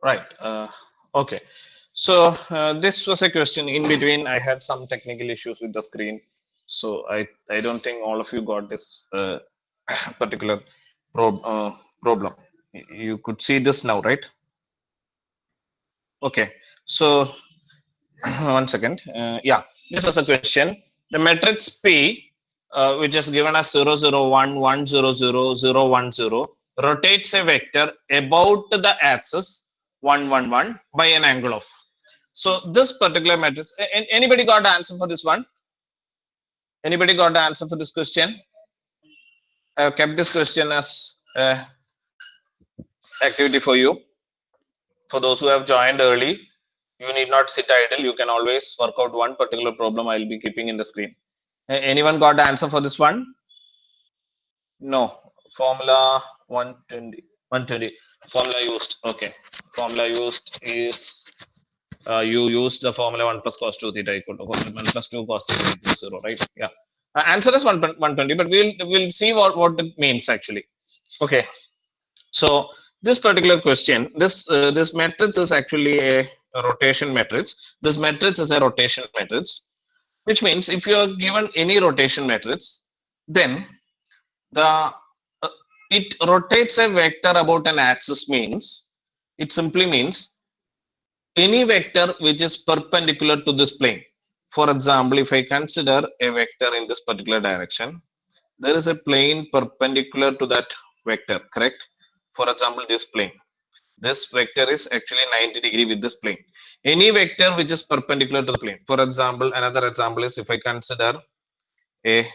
Right. Okay. So this was a question in between. I had some technical issues with the screen, so I don't think all of you got this particular problem. You could see this now, right? Okay. So one second. Yeah, this was a question. The matrix P, which is given as 0, 0, 1, 1, 0, 0, 0, 1, 0, rotates a vector about the axis 1, 1, 1 by an angle of. So this particular matrix, anybody got the answer for this one? Anybody got the answer for this question? I have kept this question as activity for you. For those who have joined early, you need not sit idle. You can always work out one particular problem I'll be keeping in the screen. Anyone got the answer for this one? No. Formula 120. 120. Formula used. Okay. Formula used is you used the formula 1 plus cos 2 theta equal to 1 plus 2 cos theta equal to 0, right? Yeah. Answer is 120, but we'll see what it means actually. Okay. So this particular question, this matrix is actually a rotation matrix. This matrix is a rotation matrix, which means if you are given any rotation matrix, then the it rotates a vector about an axis means it simply means any vector which is perpendicular to this plane. For example, if I consider a vector in this particular direction, there is a plane perpendicular to that vector, correct? For example, this plane. This vector is actually 90° with this plane. Any vector which is perpendicular to the plane. For example, another example is if I consider a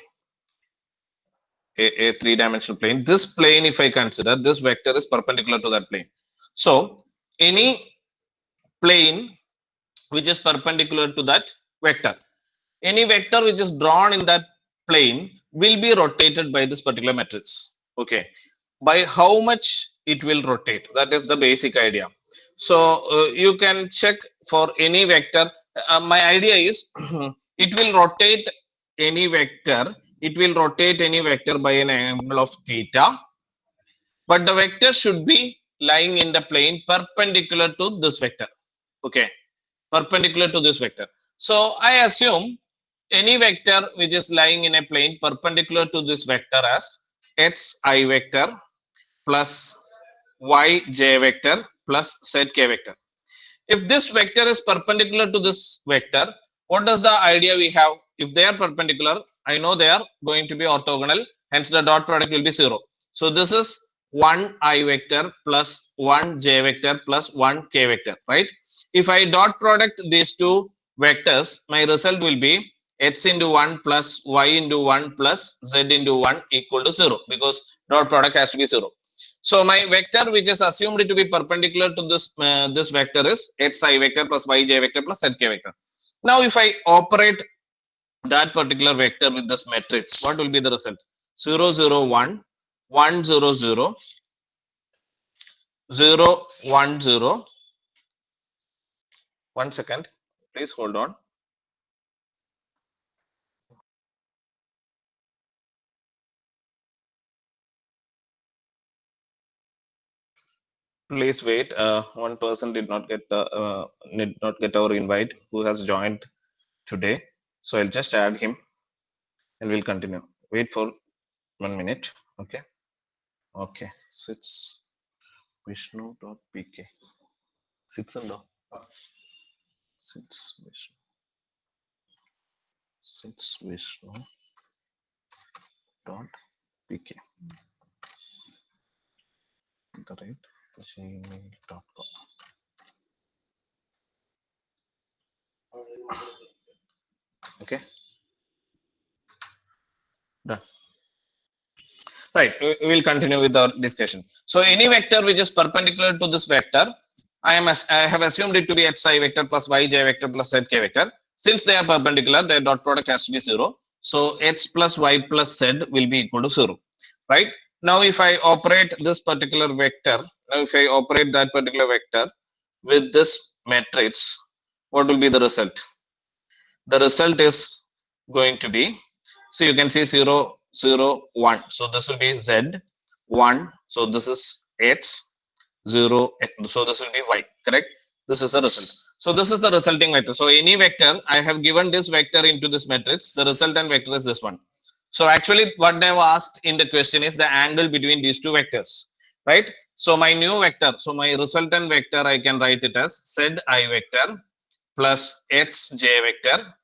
three-dimensional plane. This plane, if I consider, this vector is perpendicular to that plane. So any plane which is perpendicular to that vector, any vector which is drawn in that plane will be rotated by this particular matrix. Okay, by how much it will rotate, that is the basic idea. So you can check for any vector. My idea is it will rotate any vector, it will rotate any vector by an angle of theta, but the vector should be lying in the plane perpendicular to this vector. Okay, perpendicular to this vector. So I assume any vector which is lying in a plane perpendicular to this vector as xi vector plus yj vector plus zk vector. If this vector is perpendicular to this vector, what does the idea we have? If they are perpendicular, I know they are going to be orthogonal, hence the dot product will be 0. So this is 1 I vector plus 1 j vector plus 1 k vector, right? If I dot product these two vectors, my result will be x into 1 plus y into 1 plus z into 1 equal to 0, because dot product has to be 0. So my vector which is assumed to be perpendicular to this vector is xi vector plus yj vector plus zk vector. Now if I operate that particular vector with this matrix, what will be the result? 0, 0, 1, 1, 0, 0, 0, 1, 0. 1 second, please hold on. Please wait. One person did not get our invite who has joined today. So I'll just add him and we'll continue. Wait for 1 minute. Okay. Okay. Sits Vishnu.pk. Sits and sits Vishnu. Sits Vishnu.pk. The right gmail.com. Okay. Done. Right, we will continue with our discussion. So any vector which is perpendicular to this vector, I have assumed it to be xi vector plus yj vector plus zk vector. Since they are perpendicular, their dot product has to be 0. So x plus y plus z will be equal to 0. Right? Now if I operate this particular vector, now if I operate that particular vector with this matrix, what will be the result? The result is going to be, so you can see 0, 0, 1. So this will be z, 1. So this is x, 0, so this will be y, correct? This is the result. So this is the resulting vector. So any vector, I have given this vector into this matrix, the resultant vector is this one. So actually what they have asked in the question is the angle between these two vectors, right? So my new vector, so my resultant vector, I can write it as zi vector plus xj vector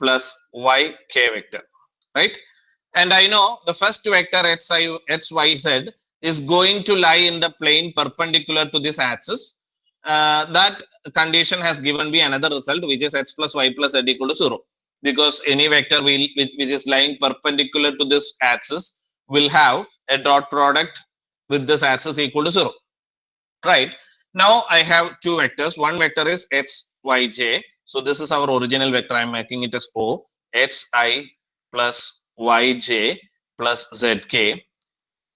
plus yk vector, right? And I know the first vector xyz is going to lie in the plane perpendicular to this axis. That condition has given me another result, which is x plus y plus z equal to 0. Because any vector which is lying perpendicular to this axis will have a dot product with this axis equal to 0. Right. Now I have two vectors. One vector is xyj. So this is our original vector. I'm making it as O. xi plus yj plus zk.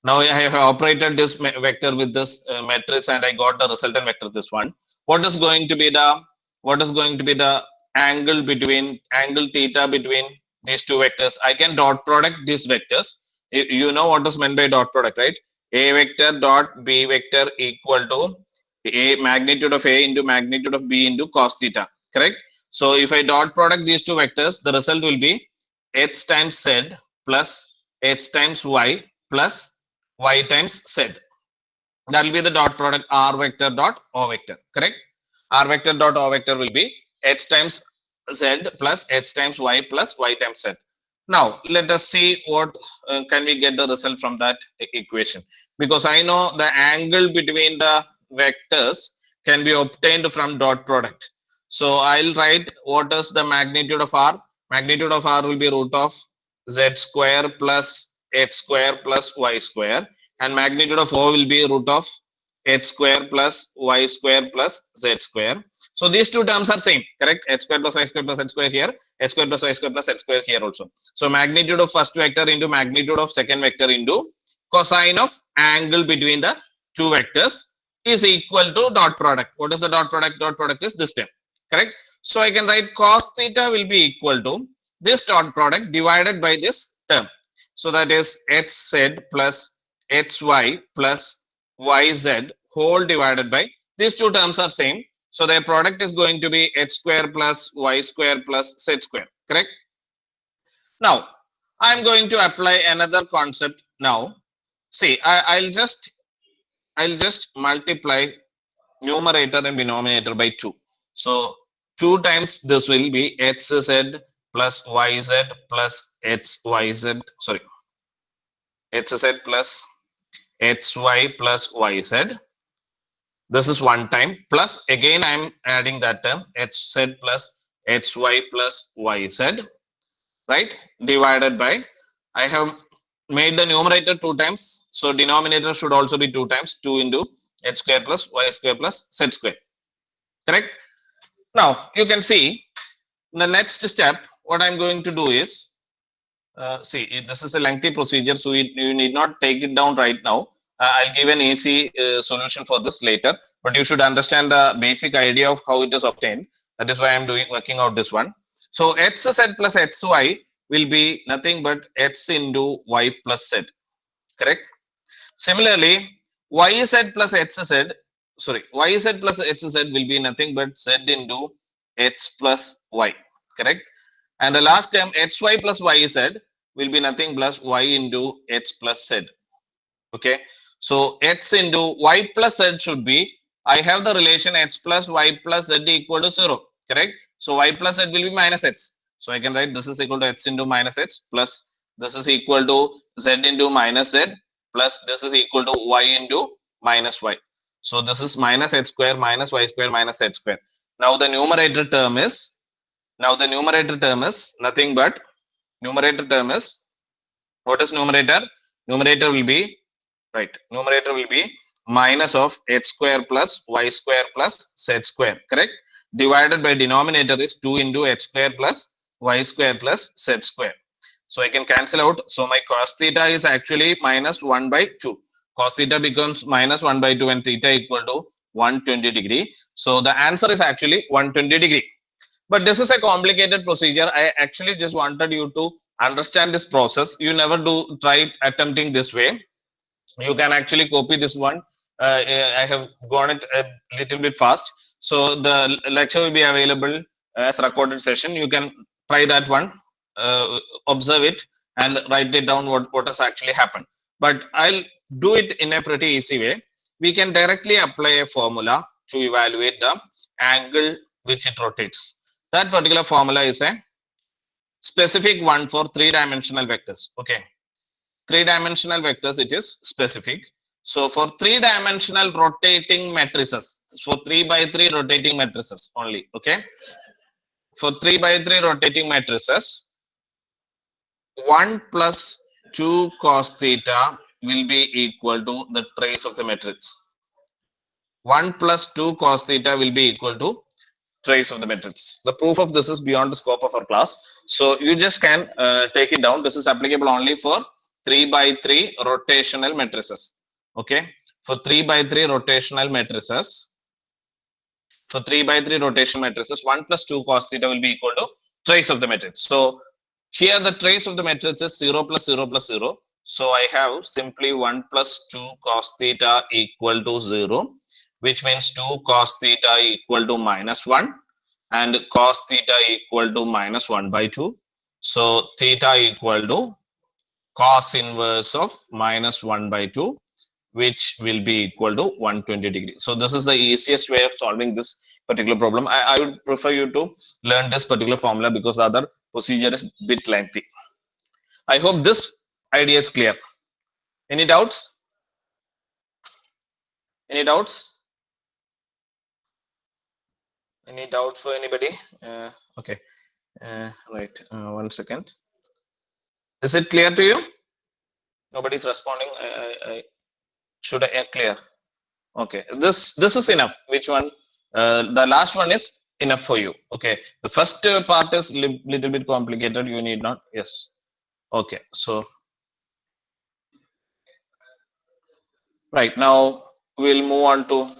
Now I have operated this vector with this matrix and I got the resultant vector, this one. What is going to be the angle theta between these two vectors? I can dot product these vectors. You know what is meant by dot product, right? A vector dot b vector equal to a magnitude of a into magnitude of b into cos theta, correct? So if I dot product these two vectors, the result will be h times z plus h times y plus y times z. That will be the dot product r vector dot o vector, correct? R vector dot o vector will be h times z plus h times y plus y times z. Now let us see what can we get the result from that equation, because I know the angle between the vectors can be obtained from dot product. So I'll write what is the magnitude of r. Magnitude of r will be root of z square plus h square plus y square, and magnitude of o will be root of h square plus y square plus z square. So these two terms are same, correct? H square plus y square plus z square here, h square plus y square plus z square here also. So magnitude of first vector into magnitude of second vector into cosine of angle between the two vectors is equal to dot product. What is the dot product? Dot product is this term, correct? So I can write cos theta will be equal to this dot product divided by this term. So that is hz plus hy plus yz whole divided by, these two terms are same. So their product is going to be h square plus y square plus z square, correct? Now I'm going to apply another concept now. See, I'll just multiply numerator and denominator by 2. So 2 times this will be hz plus yz plus hyz, sorry, hz plus hy plus yz. This is one time, plus again I am adding that term hz plus hy plus yz, right, divided by, I have made the numerator 2 times, so denominator should also be 2 times, 2 into h square plus y square plus z square, correct? Now you can see the next step, what I'm going to do is, see, this is a lengthy procedure, so you need not take it down right now. I'll give an easy solution for this later, but you should understand the basic idea of how it is obtained. That is why I'm working out this one. So hz plus hy will be nothing but h into y plus z, correct? Similarly, yz plus hz, sorry, yz plus hz will be nothing but z into h plus y, correct? And the last term hy plus yz will be nothing plus y into h plus z. Okay, so h into y plus z should be, I have the relation h plus y plus z equal to 0, correct? So y plus z will be minus h. So I can write this is equal to h into minus h plus this is equal to z into minus z plus this is equal to y into minus y. So this is minus h square minus y square minus z square. Now the numerator term is, nothing but, numerator term is, what is numerator? Numerator will be, right, numerator will be minus of h square plus y square plus z square, correct? Divided by denominator is 2 into h square plus y square plus z square. So I can cancel out. So my cos theta is actually minus 1 by 2. Cos theta becomes minus 1 by 2 and theta equal to 120 degree. So the answer is actually 120 degree. But this is a complicated procedure. I actually just wanted you to understand this process. You never do try attempting this way. You can actually copy this one I have gone it a little bit fast. So the lecture will be available as recorded session. You can try that one, observe it, and write it down what has actually happened. But I'll do it in a pretty easy way. We can directly apply a formula to evaluate the angle which it rotates. That particular formula is a specific one for three-dimensional vectors. Okay, three-dimensional vectors, it is specific. So for three-dimensional rotating matrices, for 3 by 3 rotating matrices only. Okay, for 3 by 3 rotating matrices, 1 plus 2 cos theta will be equal to the trace of the matrix. 1 plus 2 cos theta will be equal to trace of the matrix. The proof of this is beyond the scope of our class. So you just can take it down. This is applicable only for 3 by 3 rotational matrices. Okay. For 3 by 3 rotational matrices, for 3 by 3 rotational matrices, 1 plus 2 cos theta will be equal to trace of the matrix. So here the trace of the matrix is 0 plus 0 plus 0. So I have simply 1 plus 2 cos theta equal to 0, which means 2 cos theta equal to minus 1 and cos theta equal to minus 1 by 2. So theta equal to cos inverse of minus 1 by 2, which will be equal to 120 degrees. So this is the easiest way of solving this particular problem. I would prefer you to learn this particular formula because the other procedure is a bit lengthy. I hope this idea is clear. Any doubts? Any doubts? Any doubts for anybody? Okay. Right. 1 second. Is it clear to you? Nobody's responding. Should I clear? Okay. This is enough. Which one? The last one is enough for you. Okay. The first part is little bit complicated. You need not. Yes. Okay. So right now we'll move on to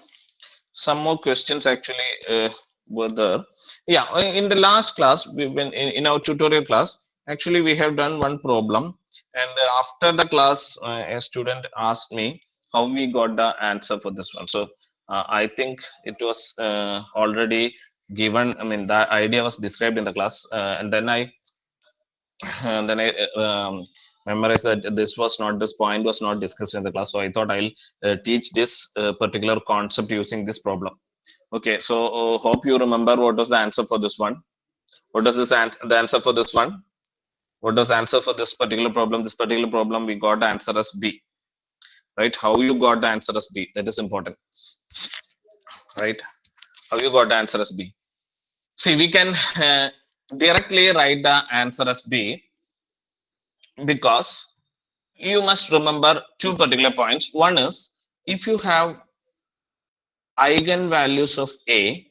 some more questions actually were there. Yeah, in the last class, we've been in our tutorial class, actually we have done one problem, and after the class, a student asked me how we got the answer for this one. So I think it was already given. I mean, the idea was described in the class, and then I memorized that this point was not discussed in the class. So I thought I'll teach this particular concept using this problem. Okay, so hope you remember what was the answer for this one. What is this the answer for this one? What was the answer for this particular problem? This particular problem, we got the answer as B, right? How you got the answer as B? That is important, right? How you got the answer as B? See, we can directly write the answer as B because you must remember two particular points. One is if you have eigenvalues of A,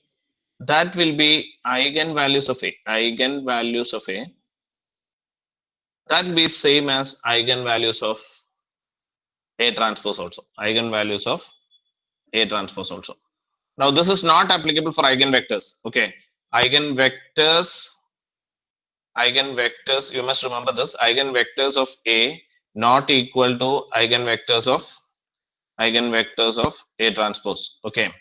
that will be eigenvalues of A. Eigenvalues of A, that will be same as eigenvalues of A transpose also. Eigenvalues of A transpose also. Now this is not applicable for eigenvectors. Okay, eigenvectors, you must remember this. Eigenvectors of A not equal to eigenvectors of A transpose. Okay,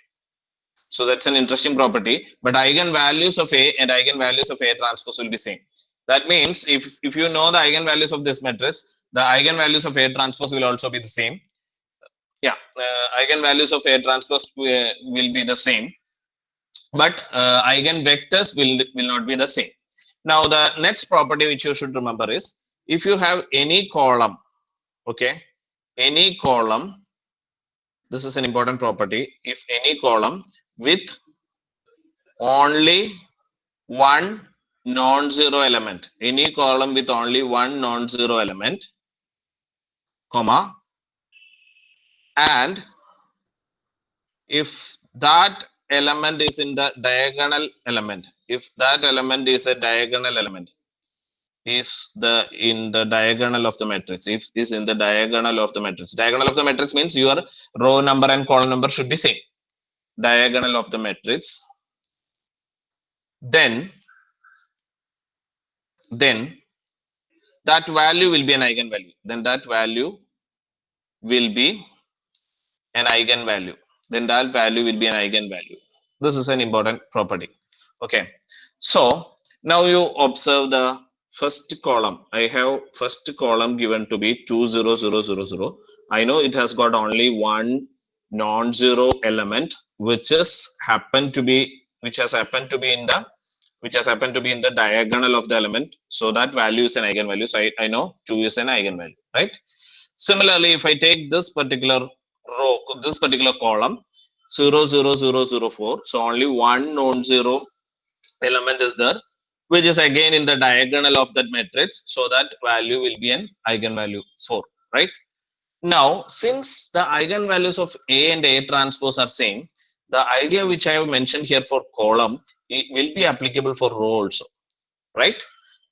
so that's an interesting property. But eigenvalues of A and eigenvalues of A transpose will be same. That means if you know the eigenvalues of this matrix, the eigenvalues of A transpose will also be the same. Yeah, eigenvalues of A transpose will be the same, but eigenvectors will not be the same. Now the next property which you should remember is if you have any column, okay, any column, this is an important property. If any column with only one non-zero element, any column with only one non-zero element, comma, and if that element is in the diagonal element, if that element is a diagonal element, is in the diagonal of the matrix, if is in the diagonal of the matrix. Diagonal of the matrix means your row number and column number should be same. Diagonal of the matrix, then that value will be an eigenvalue. Then that value will be an eigenvalue, then that value will be an eigenvalue. This is an important property. Okay, so now you observe the first column. I have first column given to be 2 0 0 0 0. I know it has got only one non-zero element, which is happened to be which has happened to be in the diagonal of the element. So that value is an eigenvalue. So I know 2 is an eigenvalue, right? Similarly, if I take this particular row, this particular column, 0 0 0 0 4, so only one non-zero element is there, which is again in the diagonal of that matrix. So that value will be an eigenvalue 4, right? Now, since the eigenvalues of A and A transpose are same, the idea which I have mentioned here for column, it will be applicable for row also, right?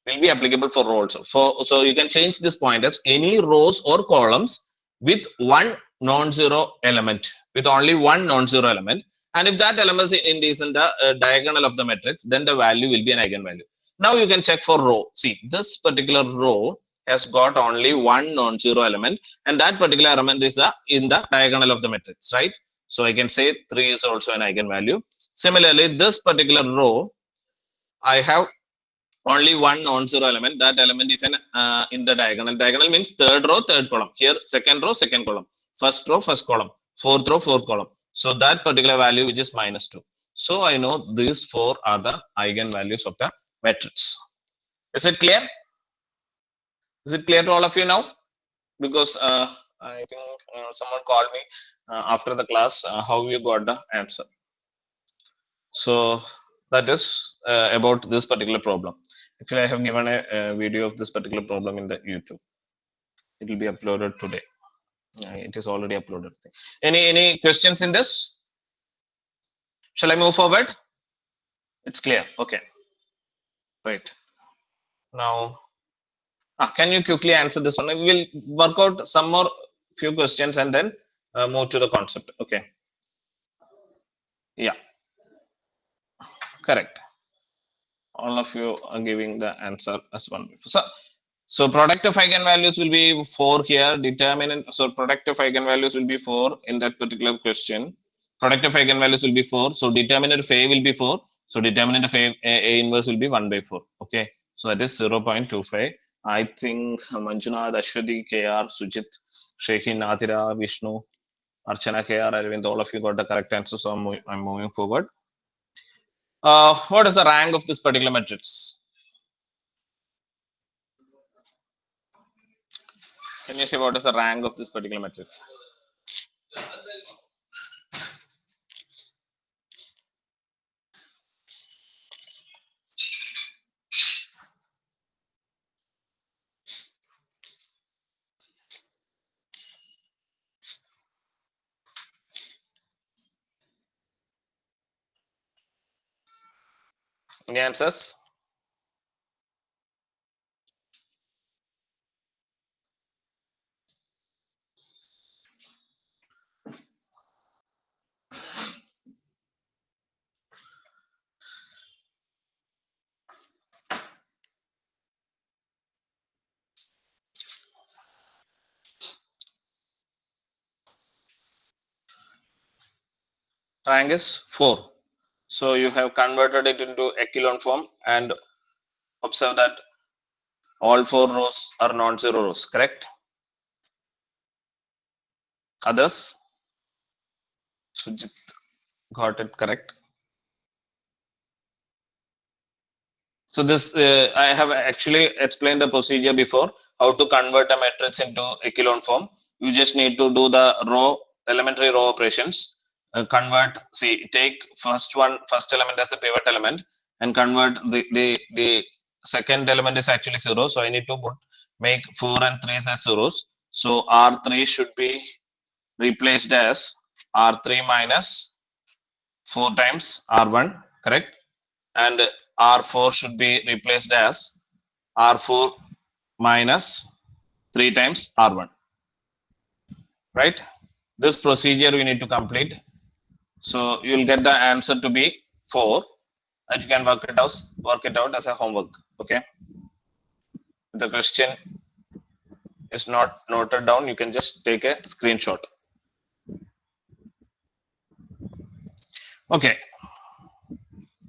Will be applicable for row also. So you can change this point as any rows or columns with one non-zero element, with only one non-zero element. And if that element is in the diagonal of the matrix, then the value will be an eigenvalue. Now you can check for row. See, this particular row has got only one non-zero element, and that particular element is in the diagonal of the matrix, right? So I can say 3 is also an eigenvalue. Similarly, this particular row, I have only one non-zero element. That element is in the diagonal. Diagonal means third row, third column. Here, second row, second column. First row, first column. Fourth row, fourth column. So that particular value, which is -2. So I know these four are the eigenvalues of the matrix. Is it clear? Is it clear to all of you now? Because I think someone called me after the class. How you got the answer? So that is about this particular problem. Actually, I have given a video of this particular problem in the YouTube. It will be uploaded today. It is already uploaded. Any questions in this? Shall I move forward? It's clear. Okay. Right. Now, can you quickly answer this one? We will work out some more few questions and then move to the concept. Okay. Yeah. Correct. All of you are giving the answer as one. So product of eigenvalues will be 4 here. Determinant. So product of eigenvalues will be 4 in that particular question. Product of eigenvalues will be 4. So determinant of A will be 4. So determinant of A inverse will be 1/4. Okay. So that is 0.25. I think Manjunath, Ashwati, KR, Sujit, Shekhi, Nathira, Vishnu, Archana, KR, Arvind, all of you got the correct answer. So I'm moving forward. What is the rank of this particular matrix? Can you say what is the rank of this particular matrix? Any answers? Rank is 4. So you have converted it into echelon form and observe that all 4 rows are non-zero rows, correct? Others? Sujit got it correct. So this I have actually explained the procedure before, how to convert a matrix into echelon form. You just need to do the elementary row operations. Take first element as the pivot element and convert the second element is actually 0. So I need to make 4 and 3 as zeros. So R3 should be replaced as R3 minus 4 times R1, correct? And R4 should be replaced as R4 minus 3 times R1, right? This procedure we need to complete. So you'll get the answer to be 4, and you can work it out as a homework. Okay. If the question is not noted down, you can just take a screenshot. Okay,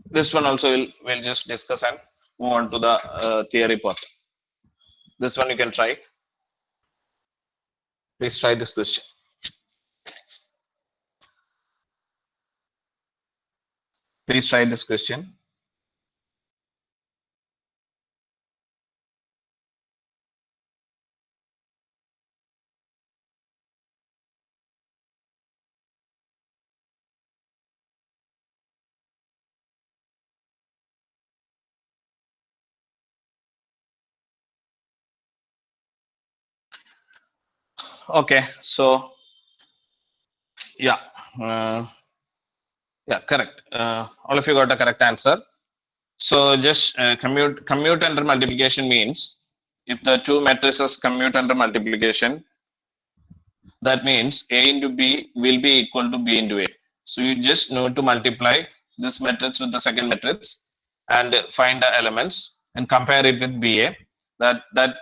this one also we'll just discuss and move on to the theory part. This one you can try. Please try this question. Please try this question. Okay, so yeah, uh, yeah, correct. All of you got a correct answer. So just commute under multiplication means if the two matrices commute under multiplication, that means A into B will be equal to B into A. So you just need to multiply this matrix with the second matrix and find the elements and compare it with BA. That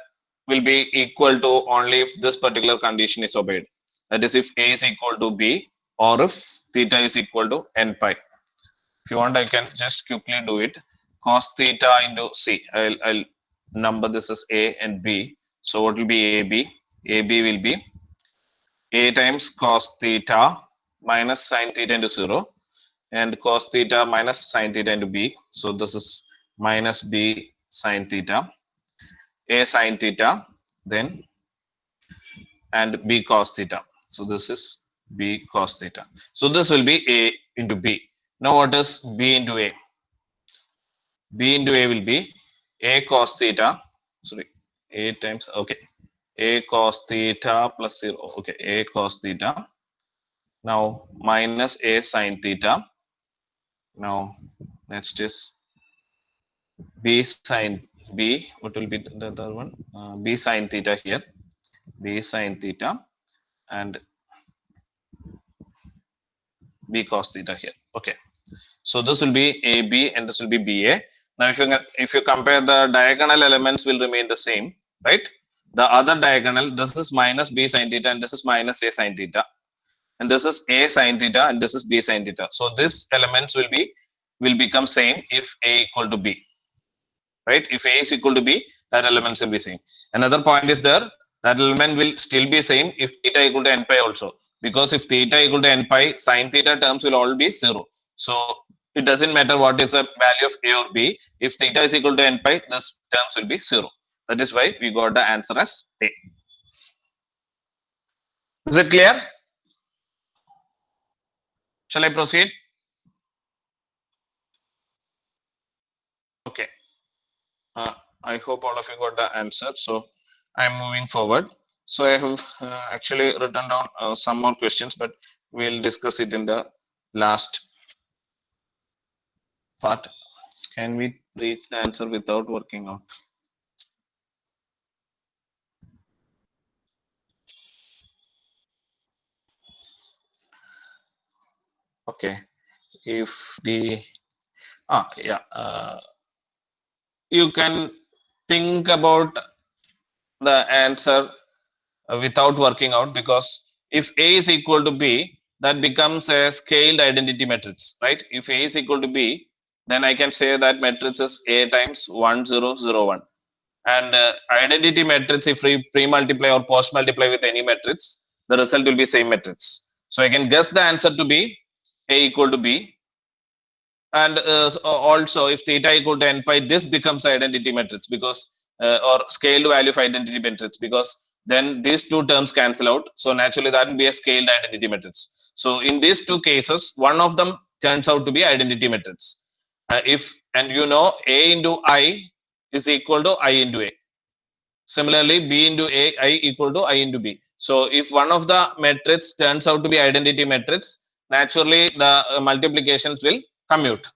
will be equal to only if this particular condition is obeyed. That is if A is equal to B or if theta is equal to n pi. If you want, I can just quickly do it. Cos theta into C. I'll number this as A and B. So what will be AB? AB will be A times cos theta minus sin theta into 0 and cos theta minus sin theta into B. So this is minus B sin theta, A sin theta, then and B cos theta. So this is B cos theta. So this will be A into B. Now what is B into A? B into A will be A cos theta, sorry, A times, okay, A cos theta plus 0, okay, A cos theta. Now minus A sin theta. Now next is B sin B. What will be the other one? B sin theta here. B sin theta and B cos theta here. Okay. So this will be AB and this will be BA. Now if you compare the diagonal elements will remain the same, right? The other diagonal, this is minus B sin theta and this is minus A sin theta. And this is A sin theta and this is B sin theta. So this elements will become same if A equal to B. Right? If A is equal to B, that element will be same. Another point is there, that element will still be same if theta equal to n pi also. Because if theta equal to n pi, sin theta terms will all be 0. So it doesn't matter what is the value of A or B. If theta is equal to n pi, this terms will be 0. That is why we got the answer as A. Is it clear? Shall I proceed? Okay. I hope all of you got the answer. So I'm moving forward. So I have actually written down some more questions, but we'll discuss it in the last part. Can we reach the answer without working out? Okay. If the yeah, you can think about the answer without working out, because if A is equal to B, that becomes a scaled identity matrix, right? If A is equal to B, then I can say that matrix is A times 1 0 0 1. And identity matrix, if we pre-multiply or post-multiply with any matrix, the result will be same matrix. So I can guess the answer to be A equal to B. And also if theta equal to n pi, this becomes identity matrix, because or scaled value of identity matrix, because then these two terms cancel out. So naturally that will be a scaled identity matrix. So in these two cases, one of them turns out to be identity matrix. If and you know A into I is equal to I into A. Similarly, B into A, I equal to I into B. So if one of the matrix turns out to be identity matrix, naturally the multiplications will commute,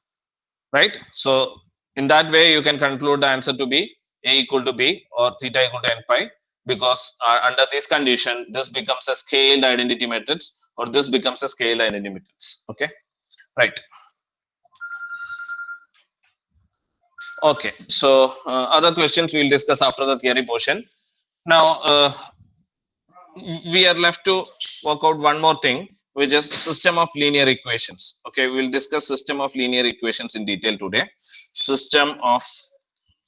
right? So in that way you can conclude the answer to be A equal to B or theta equal to n pi, because under this condition this becomes a scaled identity matrix, or this becomes a scaled identity matrix. Okay, right. Okay, so other questions we'll discuss after the theory portion. Now we are left to work out one more thing, which is system of linear equations. Okay, we will discuss system of linear equations in detail today. System of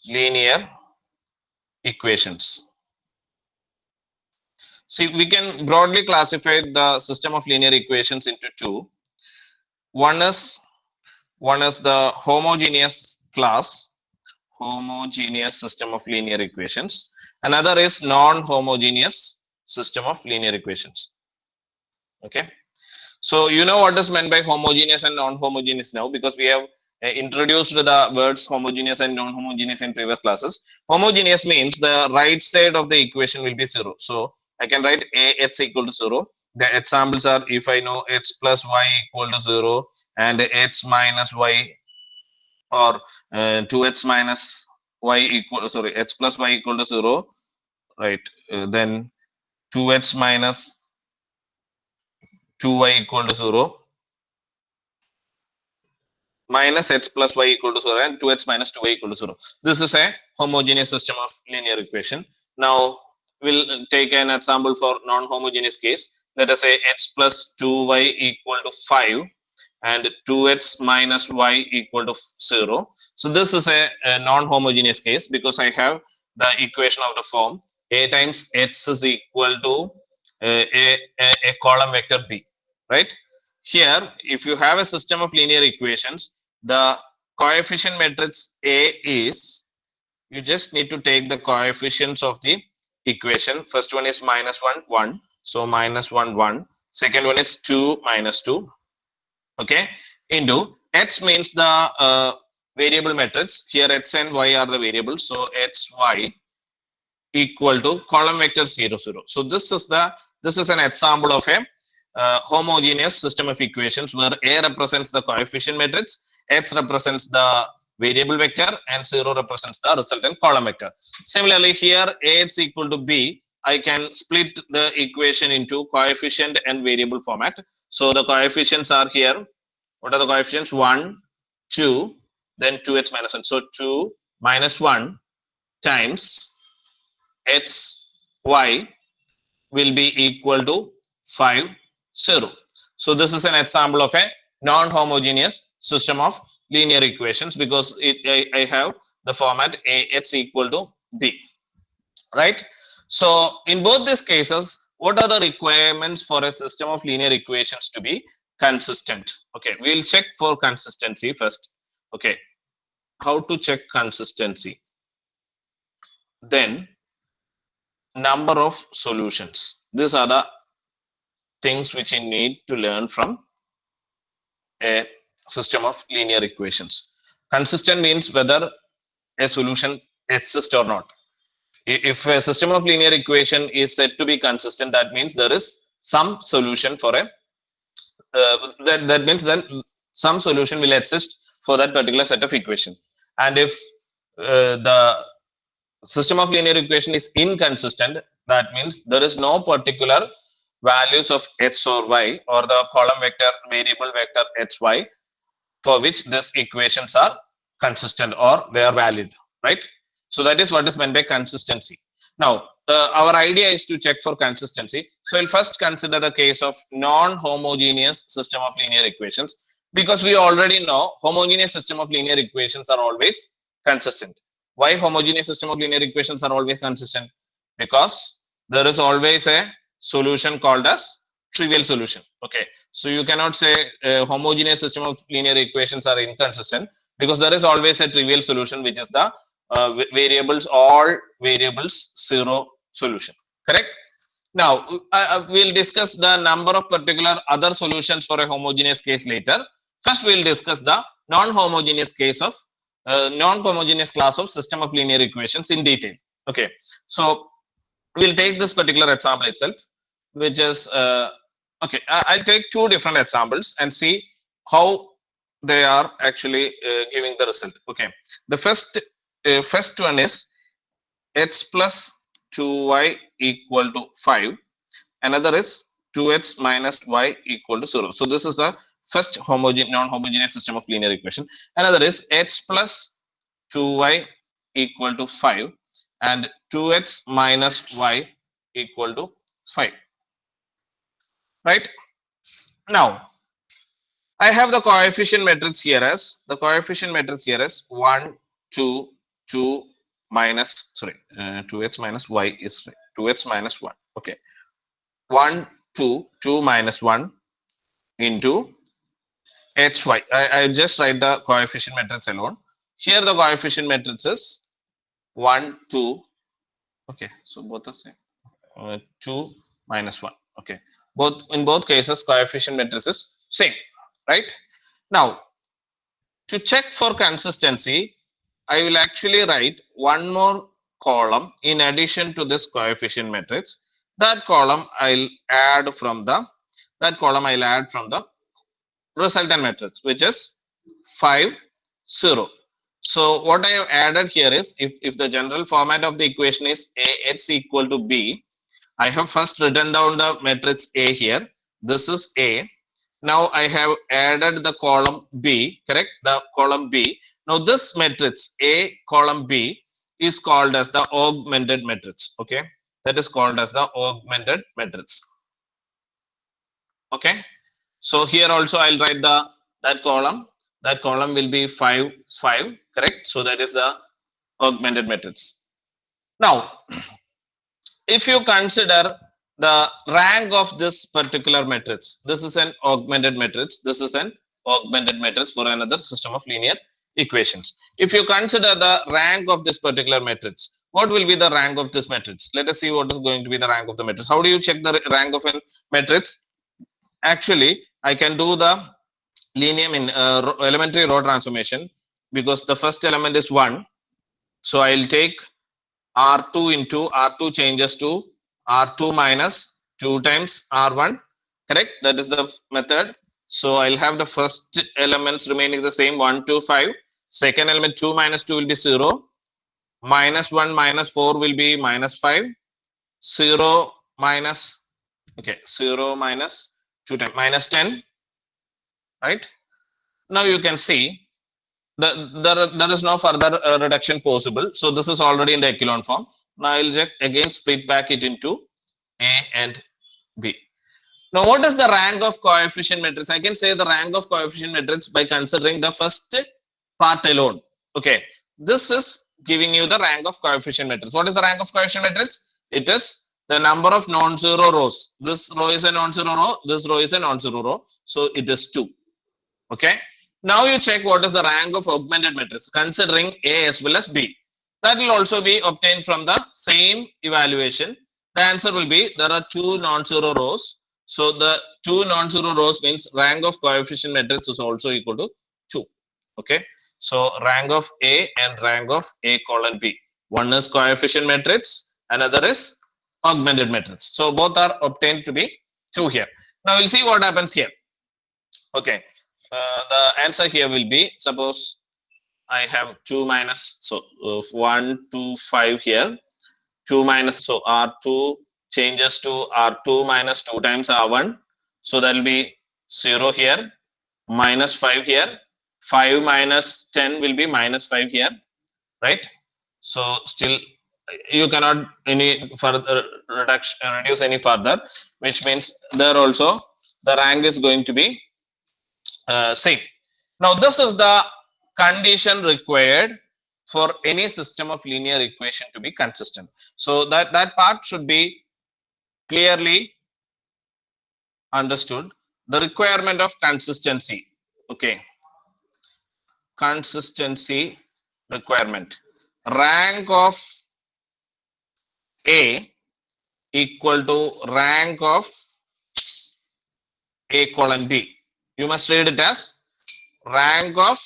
linear equations. See, we can broadly classify the system of linear equations into two. One is the homogeneous class, homogeneous system of linear equations. Another is non-homogeneous system of linear equations. Okay. So you know what is meant by homogeneous and non-homogeneous now, because we have introduced the words homogeneous and non-homogeneous in previous classes. Homogeneous means the right side of the equation will be zero. So I can write ax equal to 0. The examples are, if I know x plus y equal to 0 and x minus y, or 2x minus y equal, sorry, x plus y equal to 0, right? Then 2x minus 2y equal to 0, minus x plus y equal to 0, and 2x minus 2y equal to 0. This is a homogeneous system of linear equation. Now we'll take an example for non-homogeneous case. Let us say x plus 2y equal to 5 and 2x minus y equal to 0. So this is a non-homogeneous case, because I have the equation of the form a times x is equal to a column vector b, right? Here, if you have a system of linear equations, the coefficient matrix A is, you just need to take the coefficients of the equation. First one is minus 1, 1. So minus 1, 1. Second one is 2, minus 2. Okay. Into x means the variable matrix. Here x and y are the variables. So x, y equal to column vector 0, 0. So this is an example of a homogeneous system of equations where A represents the coefficient matrix, X represents the variable vector, and 0 represents the resultant column vector. Similarly, here Ax equal to B, I can split the equation into coefficient and variable format. So the coefficients are here. What are the coefficients? 1, 2, then 2x minus 1. So 2 minus 1 times x, y will be equal to 5, 0. So this is an example of a non-homogeneous system of linear equations, because I have the format ax equal to b, right? So in both these cases, what are the requirements for a system of linear equations to be consistent? Okay, we'll check for consistency first. Okay, how to check consistency? Then number of solutions. These are the things which you need to learn from a system of linear equations. Consistent means whether a solution exists or not. If a system of linear equation is said to be consistent, that means there is some solution for a that means then some solution will exist for that particular set of equation. And if the system of linear equation is inconsistent, that means there is no particular values of x or y, or the column vector variable vector hy, for which these equations are consistent or they are valid, right? So that is what is meant by consistency. Now our idea is to check for consistency. So we'll first consider the case of non-homogeneous system of linear equations, because we already know homogeneous system of linear equations are always consistent. Why homogeneous system of linear equations are always consistent? Because there is always a solution called as trivial solution. Okay, so you cannot say a homogeneous system of linear equations are inconsistent, because there is always a trivial solution, which is the variables, all variables 0 solution. Correct? Now we'll discuss the number of particular other solutions for a homogeneous case later. First we'll discuss the non-homogeneous case of non-homogeneous class of system of linear equations in detail. Okay, so we'll take this particular example itself, which is okay. I'll take two different examples and see how they are actually giving the result. Okay, the first one is x plus 2y equal to 5. Another is 2x minus y equal to 0. So this is the first non-homogeneous system of linear equation. Another is x plus 2y equal to 5 and 2x minus y equal to 5. Right? Now I have the coefficient matrix here as 1, 2, 2 minus, sorry, 2x minus y is 2x minus 1. Okay. 1, 2, 2 minus 1 into hy. I just write the coefficient matrix alone. Here the coefficient matrix is 1, 2. Okay. So both are same. 2 minus 1. Okay. In both cases, coefficient matrix is same. Right. Now, to check for consistency, I will actually write one more column in addition to this coefficient matrix. That column I'll add from the resultant matrix, which is 5, 0. So what I have added here is, if the general format of the equation is AX equal to B, I have first written down the matrix A here. This is A. Now I have added the column B, correct? The column B. Now this matrix A column B is called as the augmented matrix. Okay, that is called as the augmented matrix. Okay, so here also I'll write that column. That column will be 5, 5, correct? So that is the augmented matrix. Now, if you consider the rank of this particular matrix, this is an augmented matrix. This is an augmented matrix for another system of linear equations. If you consider the rank of this particular matrix, what will be the rank of this matrix? Let us see what is going to be the rank of the matrix. How do you check the rank of a matrix? Actually, I can do the linear in elementary row transformation, because the first element is 1. So I'll take R2 into R2 changes to R2 minus 2 times R1, correct? That is the method. So I'll have the first elements remaining the same, 1, 2, 5. Second element 2 minus 2 will be 0. Minus 1 minus 4 will be minus 5. 0 minus, okay, 0 minus 2 times minus 10, right? Now you can see there is no further reduction possible. So this is already in the echelon form. Now I'll just again split back it into A and B. Now what is the rank of coefficient matrix? I can say the rank of coefficient matrix by considering the first part alone. Okay, this is giving you the rank of coefficient matrix. What is the rank of coefficient matrix? It is the number of non-zero rows. This row is a non-zero row. This row is a non-zero row. So it is 2. Okay. Now you check what is the rank of augmented matrix considering A as well as B. That will also be obtained from the same evaluation. The answer will be there are 2 non-zero rows. So the 2 non-zero rows means rank of coefficient matrix is also equal to 2. Okay. So rank of A and rank of A colon B. One is coefficient matrix, another is augmented matrix. So both are obtained to be 2 here. Now we'll see what happens here. Okay. The answer here will be, suppose I have 2 minus, so 1, 2, 5 here, 2 minus, so R2 changes to R2 minus 2 times R1. So that will be 0 here, minus 5 here, 5 minus 10 will be minus 5 here, right? So still you cannot any further reduce any further, which means there also the rank is going to be same. Now this is the condition required for any system of linear equation to be consistent. So that part should be clearly understood. The requirement of consistency. Okay. Consistency requirement. Rank of A equal to rank of A colon B. You must read it as rank of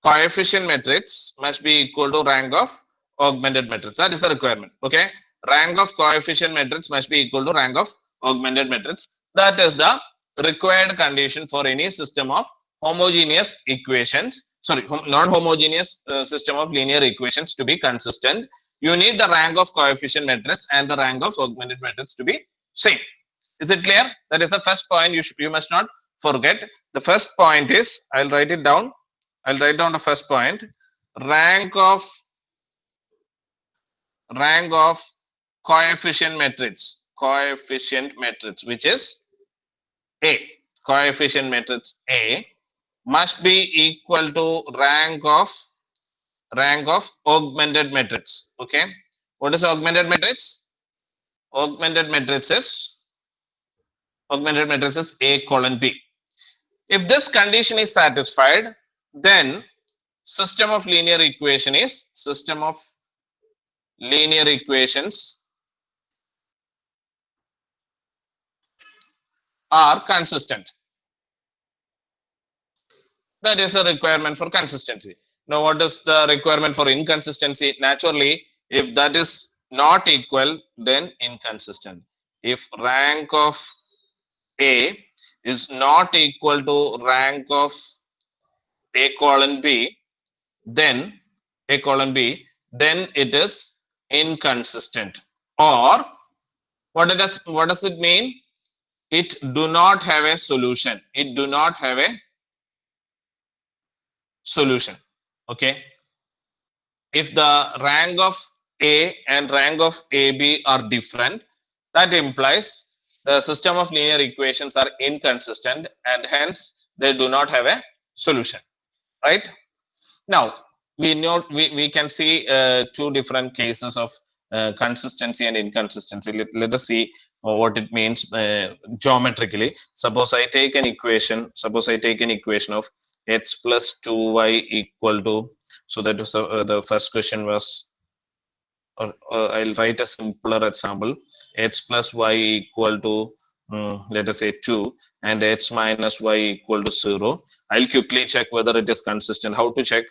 coefficient matrix must be equal to rank of augmented matrix. That is the requirement. Okay. Rank of coefficient matrix must be equal to rank of augmented matrix. That is the required condition for any system of homogeneous equations. Sorry, non-homogeneous system of linear equations to be consistent. You need the rank of coefficient matrix and the rank of augmented matrix to be same. Is it clear? That is the first point you must not forget. The first point is, I'll write it down. I'll write down the first point. Rank of coefficient matrix, which is A. coefficient matrix A must be equal to rank of augmented matrix. Okay, what is augmented matrix? Augmented matrix is A colon B. If this condition is satisfied, then system of linear equations are consistent. That is the requirement for consistency. Now, what is the requirement for inconsistency? Naturally, if that is not equal, then inconsistent. If rank of A is not equal to rank of A colon B, then then it is inconsistent. Or what does it mean? It do not have a solution. It do not have a solution. Okay. If the rank of A and rank of AB are different, that implies the system of linear equations are inconsistent and hence they do not have a solution, right? Now we can see two different cases of consistency and inconsistency. Let us see what it means geometrically. Suppose I take an equation of x plus 2y equal to, so that was the first question was, I'll write a simpler example. X plus y equal to let us say 2 and x minus y equal to 0. I'll quickly check whether it is consistent. How to check?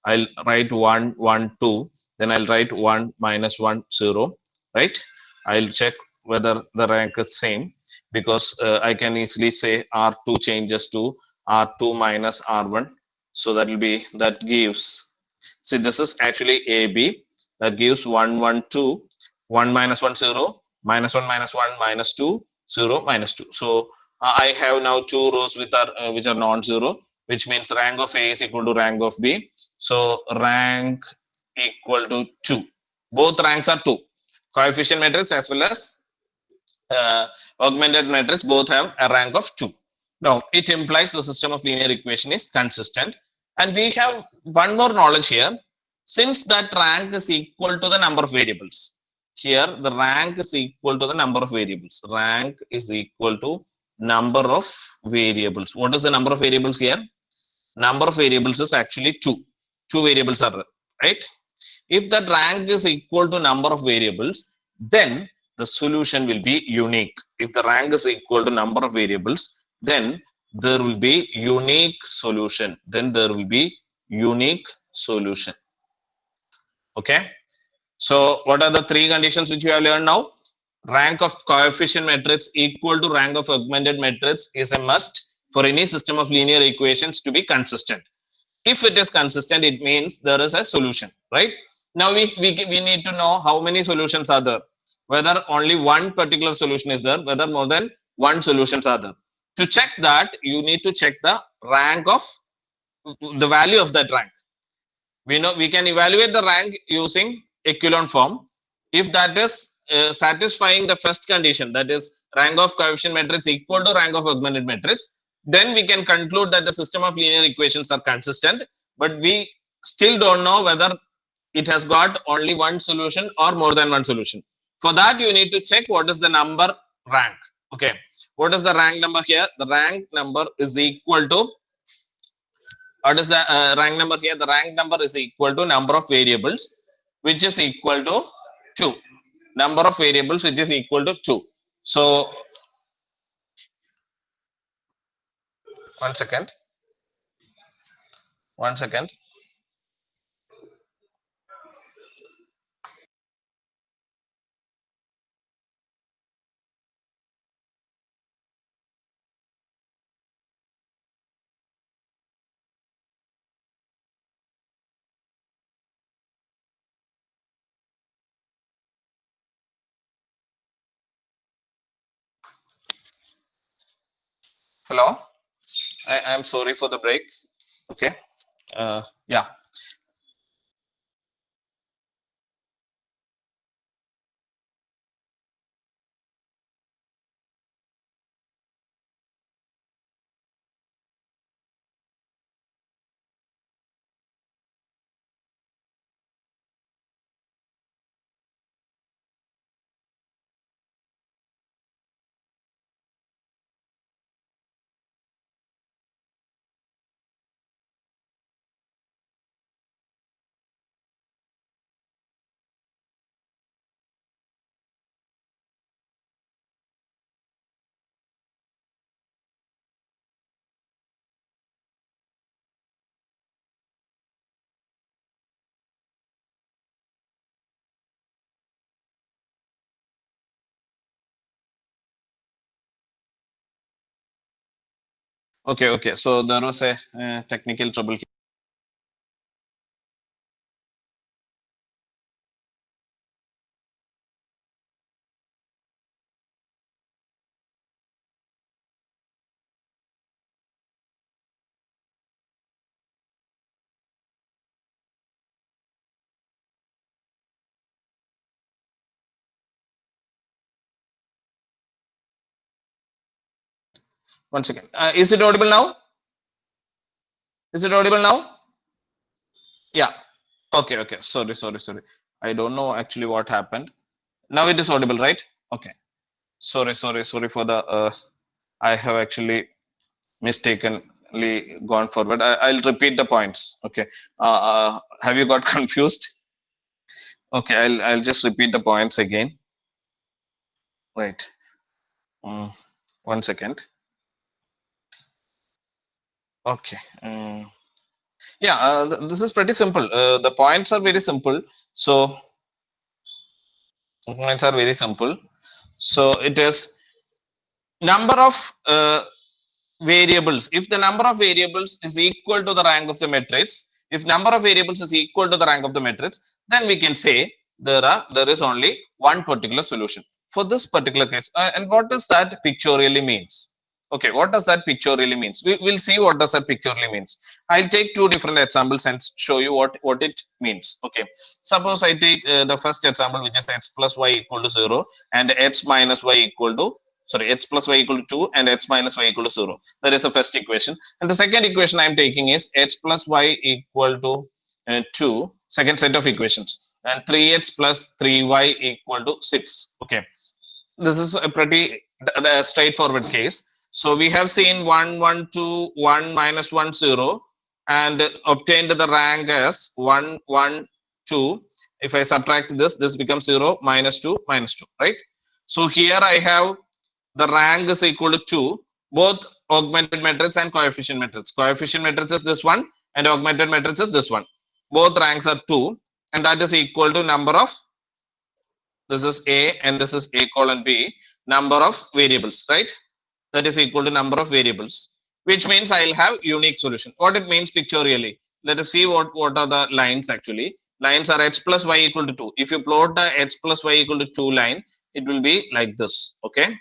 I'll write 1 1 2, then I'll write 1 minus 1 0, right? I'll check whether the rank is same, because I can easily say R2 changes to R2 minus R1, so that gives, see, this is actually AB, that gives 1 1 2, 1 minus 1 0, minus 1 minus 1 minus 2 0 minus 2. So I have now two rows which are non-zero, which means rank of A is equal to rank of B. So rank equal to 2. Both ranks are 2. Coefficient matrix as well as augmented matrix both have a rank of 2. Now it implies the system of linear equation is consistent. And we have one more knowledge here. Since that rank is equal to the number of variables, here the rank is equal to the number of variables. Rank is equal to number of variables. What is the number of variables here? Number of variables is actually 2. 2 variables are there, right? If that rank is equal to number of variables, then the solution will be unique. If the rank is equal to number of variables, then there will be unique solution. Okay. So what are the three conditions which we have learned now? Rank of coefficient matrix equal to rank of augmented matrix is a must for any system of linear equations to be consistent. If it is consistent, it means there is a solution, right? Now we need to know how many solutions are there, whether only one particular solution is there, whether more than one solutions are there. To check that, you need to check the rank of the value of that rank. We know we can evaluate the rank using echelon form. If that is satisfying the first condition, that is rank of coefficient matrix equal to rank of augmented matrix, then we can conclude that the system of linear equations are consistent. But we still don't know whether it has got only one solution or more than one solution. For that, you need to check what is the number rank. Okay, what is the rank number here? The rank number is equal to, what is the rank number here? The rank number is equal to number of variables, which is equal to 2. Number of variables which is equal to 2. So one second. Hello. I am sorry for the break. Okay. Yeah. Okay. So there was a technical trouble. One second. Is it audible now? Is it audible now? Yeah. Okay. Sorry. I don't know actually what happened. Now it is audible, right? Okay. Sorry for the. I have actually mistakenly gone forward. I'll repeat the points. Okay. Have you got confused? Okay. I'll just repeat the points again. Right. Mm, 1 second. Okay. Yeah. This is pretty simple. The points are very simple. So points are very simple. So it is number of variables. If the number of variables is equal to the rank of the matrix, if number of variables is equal to the rank of the matrix, then we can say there is only one particular solution for this particular case. And what does that pictorially means? Okay, what does that pictorially means? We'll see what does that pictorially means. I'll take two different examples and show you what it means. Okay, suppose I take the first example, which is x plus y equal to 0 and x minus y equal to x plus y equal to 2 and x minus y equal to 0. That is the first equation. And the second equation I'm taking is x plus y equal to 2, second set of equations, and 3x plus 3y equal to 6. Okay, this is a pretty straightforward case. So we have seen 1, 1, 2, 1 minus 1, 0, and obtained the rank as 1, 1, 2. If I subtract this, this becomes 0, minus 2, minus 2, right? So here I have the rank is equal to 2, both augmented matrix and coefficient matrix. Coefficient matrix is this one and augmented matrix is this one. Both ranks are 2, and that is equal to number of, this is A and this is A colon B, number of variables, right? That is equal to number of variables, which means I'll have unique solution. What it means pictorially, let us see what are the lines actually. Lines are x plus y equal to 2. If you plot the x plus y equal to 2 line, it will be like this. Okay,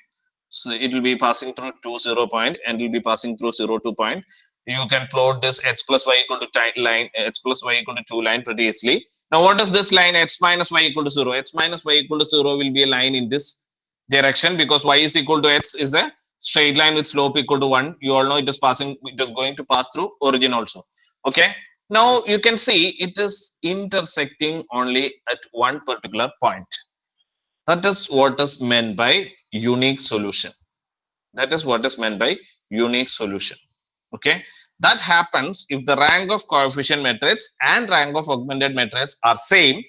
so it will be passing through 2 0 point and it will be passing through 0 2 point. You can plot this x plus y equal to line, x plus y equal to 2 line pretty easily. Now what is this line, x minus y equal to 0? X minus y equal to 0 will be a line in this direction, because y is equal to x is a straight line with slope equal to 1. You all know it is passing, it is going to pass through origin also. Okay, now you can see it is intersecting only at one particular point. That is what is meant by unique solution. That is what is meant by unique solution. Okay, that happens if the rank of coefficient matrix and rank of augmented matrix are same,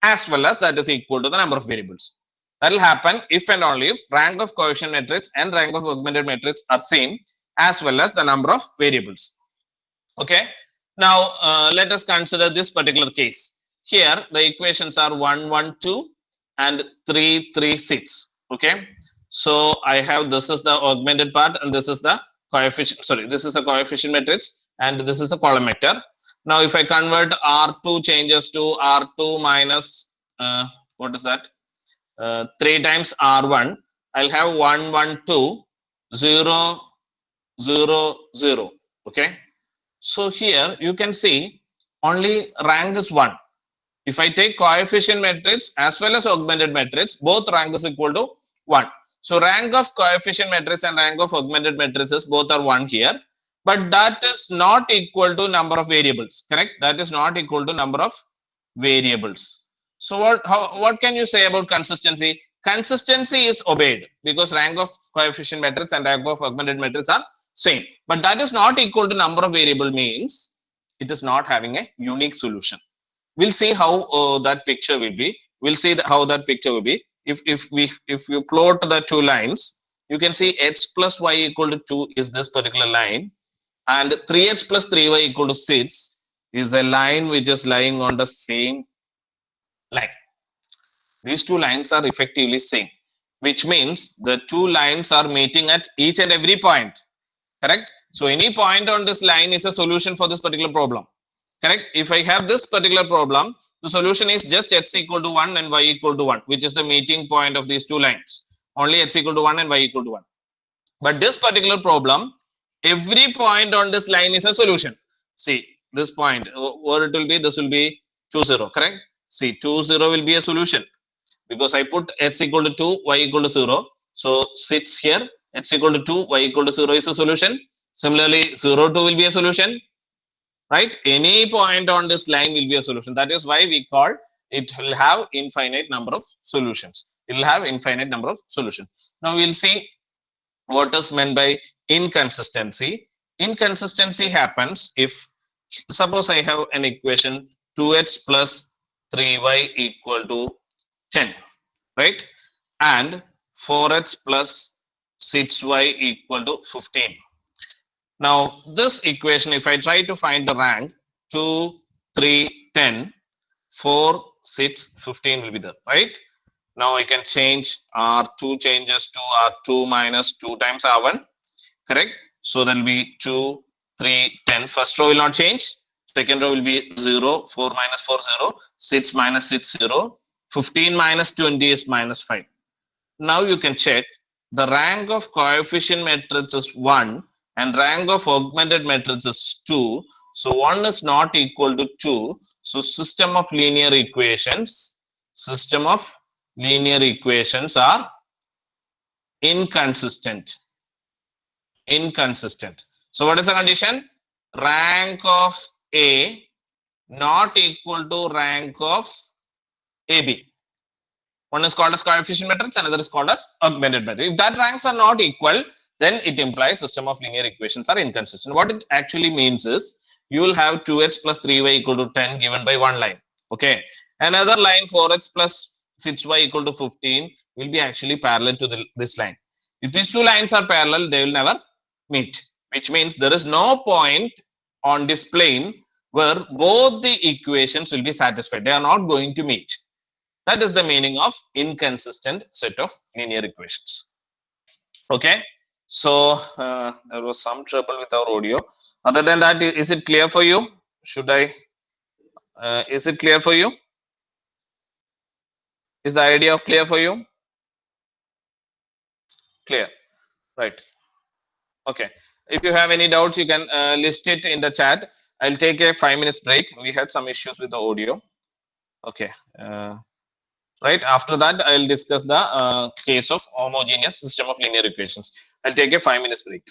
as well as that is equal to the number of variables. That will happen if and only if rank of coefficient matrix and rank of augmented matrix are same, as well as the number of variables. Okay, now let us consider this particular case. Here the equations are 1 1 2 and 3 3 6. Okay, so I have, this is the augmented part and this is the coefficient, sorry, this is a coefficient matrix and this is the column vector. Now if I convert R2 changes to R2 minus what is that, 3 times R1, I'll have 1 1 2 0 0 0. Okay, so here you can see only rank is 1. If I take coefficient matrix as well as augmented matrix, both rank is equal to 1. So rank of coefficient matrix and rank of augmented matrices both are 1 here, but that is not equal to number of variables, correct? That is not equal to number of variables. So what can you say about consistency? Consistency is obeyed because rank of coefficient matrix and rank of augmented matrix are same, but that is not equal to number of variable, means it is not having a unique solution. We'll see how that picture will be. We'll see how that picture will be. If you plot the two lines, you can see x plus y equal to 2 is this particular line, and 3x plus 3y equal to 6 is a line which is lying on the same line. These two lines are effectively same, which means the two lines are meeting at each and every point, correct? So any point on this line is a solution for this particular problem. Correct? If I have this particular problem, the solution is just x equal to 1 and y equal to 1, which is the meeting point of these two lines. Only x equal to 1 and y equal to 1. But this particular problem, every point on this line is a solution. See, this point, what it will be, this will be 2, 0, correct? See, 2, 0 will be a solution because I put x equal to 2, y equal to 0. So sits here, x equal to 2, y equal to 0 is a solution. Similarly, 0, 2 will be a solution, right? Any point on this line will be a solution. That is why we call it will have infinite number of solutions. It will have infinite number of solutions. Now we'll see what is meant by inconsistency. Inconsistency happens if, suppose I have an equation 2x plus 3y equal to 10, right? And 4x plus 6y equal to 15. Now this equation, if I try to find the rank, 2, 3, 10, 4, 6, 15 will be there, right? Now I can change R2 changes to R2 minus 2 times R1, correct? So that will be 2, 3, 10. First row will not change. Second row will be 0, 4 minus 4, 0, 6 minus 6, 0, 15 minus 20 is minus 5. Now you can check the rank of coefficient matrix is 1 and rank of augmented matrix is 2. So 1 is not equal to 2. So system of linear equations are inconsistent. So what is the condition? Rank of A not equal to rank of AB. One is called as coefficient matrix, another is called as augmented matrix. If that ranks are not equal, then it implies system of linear equations are inconsistent. What it actually means is you will have 2x plus 3y equal to 10 given by one line. Okay. Another line 4x plus 6y equal to 15 will be actually parallel to this line. If these two lines are parallel, they will never meet, which means there is no point on this plane where both the equations will be satisfied. They are not going to meet. That is the meaning of inconsistent set of linear equations. Okay. So there was some trouble with our audio. Other than that, is it clear for you? Should I? Is it clear for you? Is the idea clear for you? Clear. Right. Okay. If you have any doubts, you can list it in the chat. I'll take a 5 minutes break. We had some issues with the audio. Okay. Right after that, I'll discuss the case of homogeneous system of linear equations. I'll take a 5 minutes break.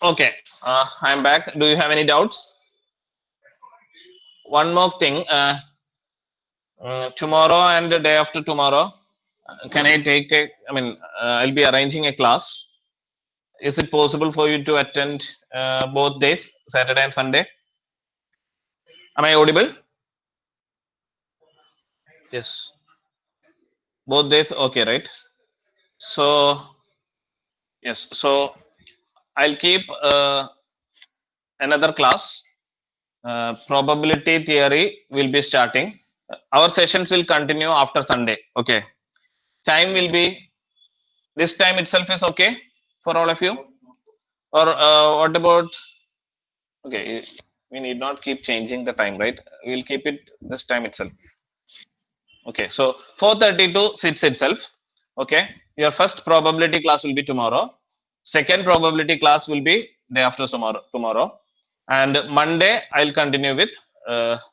Okay, I'm back. Do you have any doubts? One more thing. Tomorrow and the day after tomorrow, can I take a? I mean, I'll be arranging a class. Is it possible for you to attend both days, Saturday and Sunday? Am I audible? Yes. Both days, okay, right? So yes. So I'll keep another class. Probability theory will be starting. Our sessions will continue after Sunday. Okay. Time will be this time itself is okay for all of you, or what about? Okay, we need not keep changing the time, right? We'll keep it this time itself. Okay, so 4:32 sits itself. Okay, your first probability class will be tomorrow. Second probability class will be day after tomorrow. And Monday I'll continue with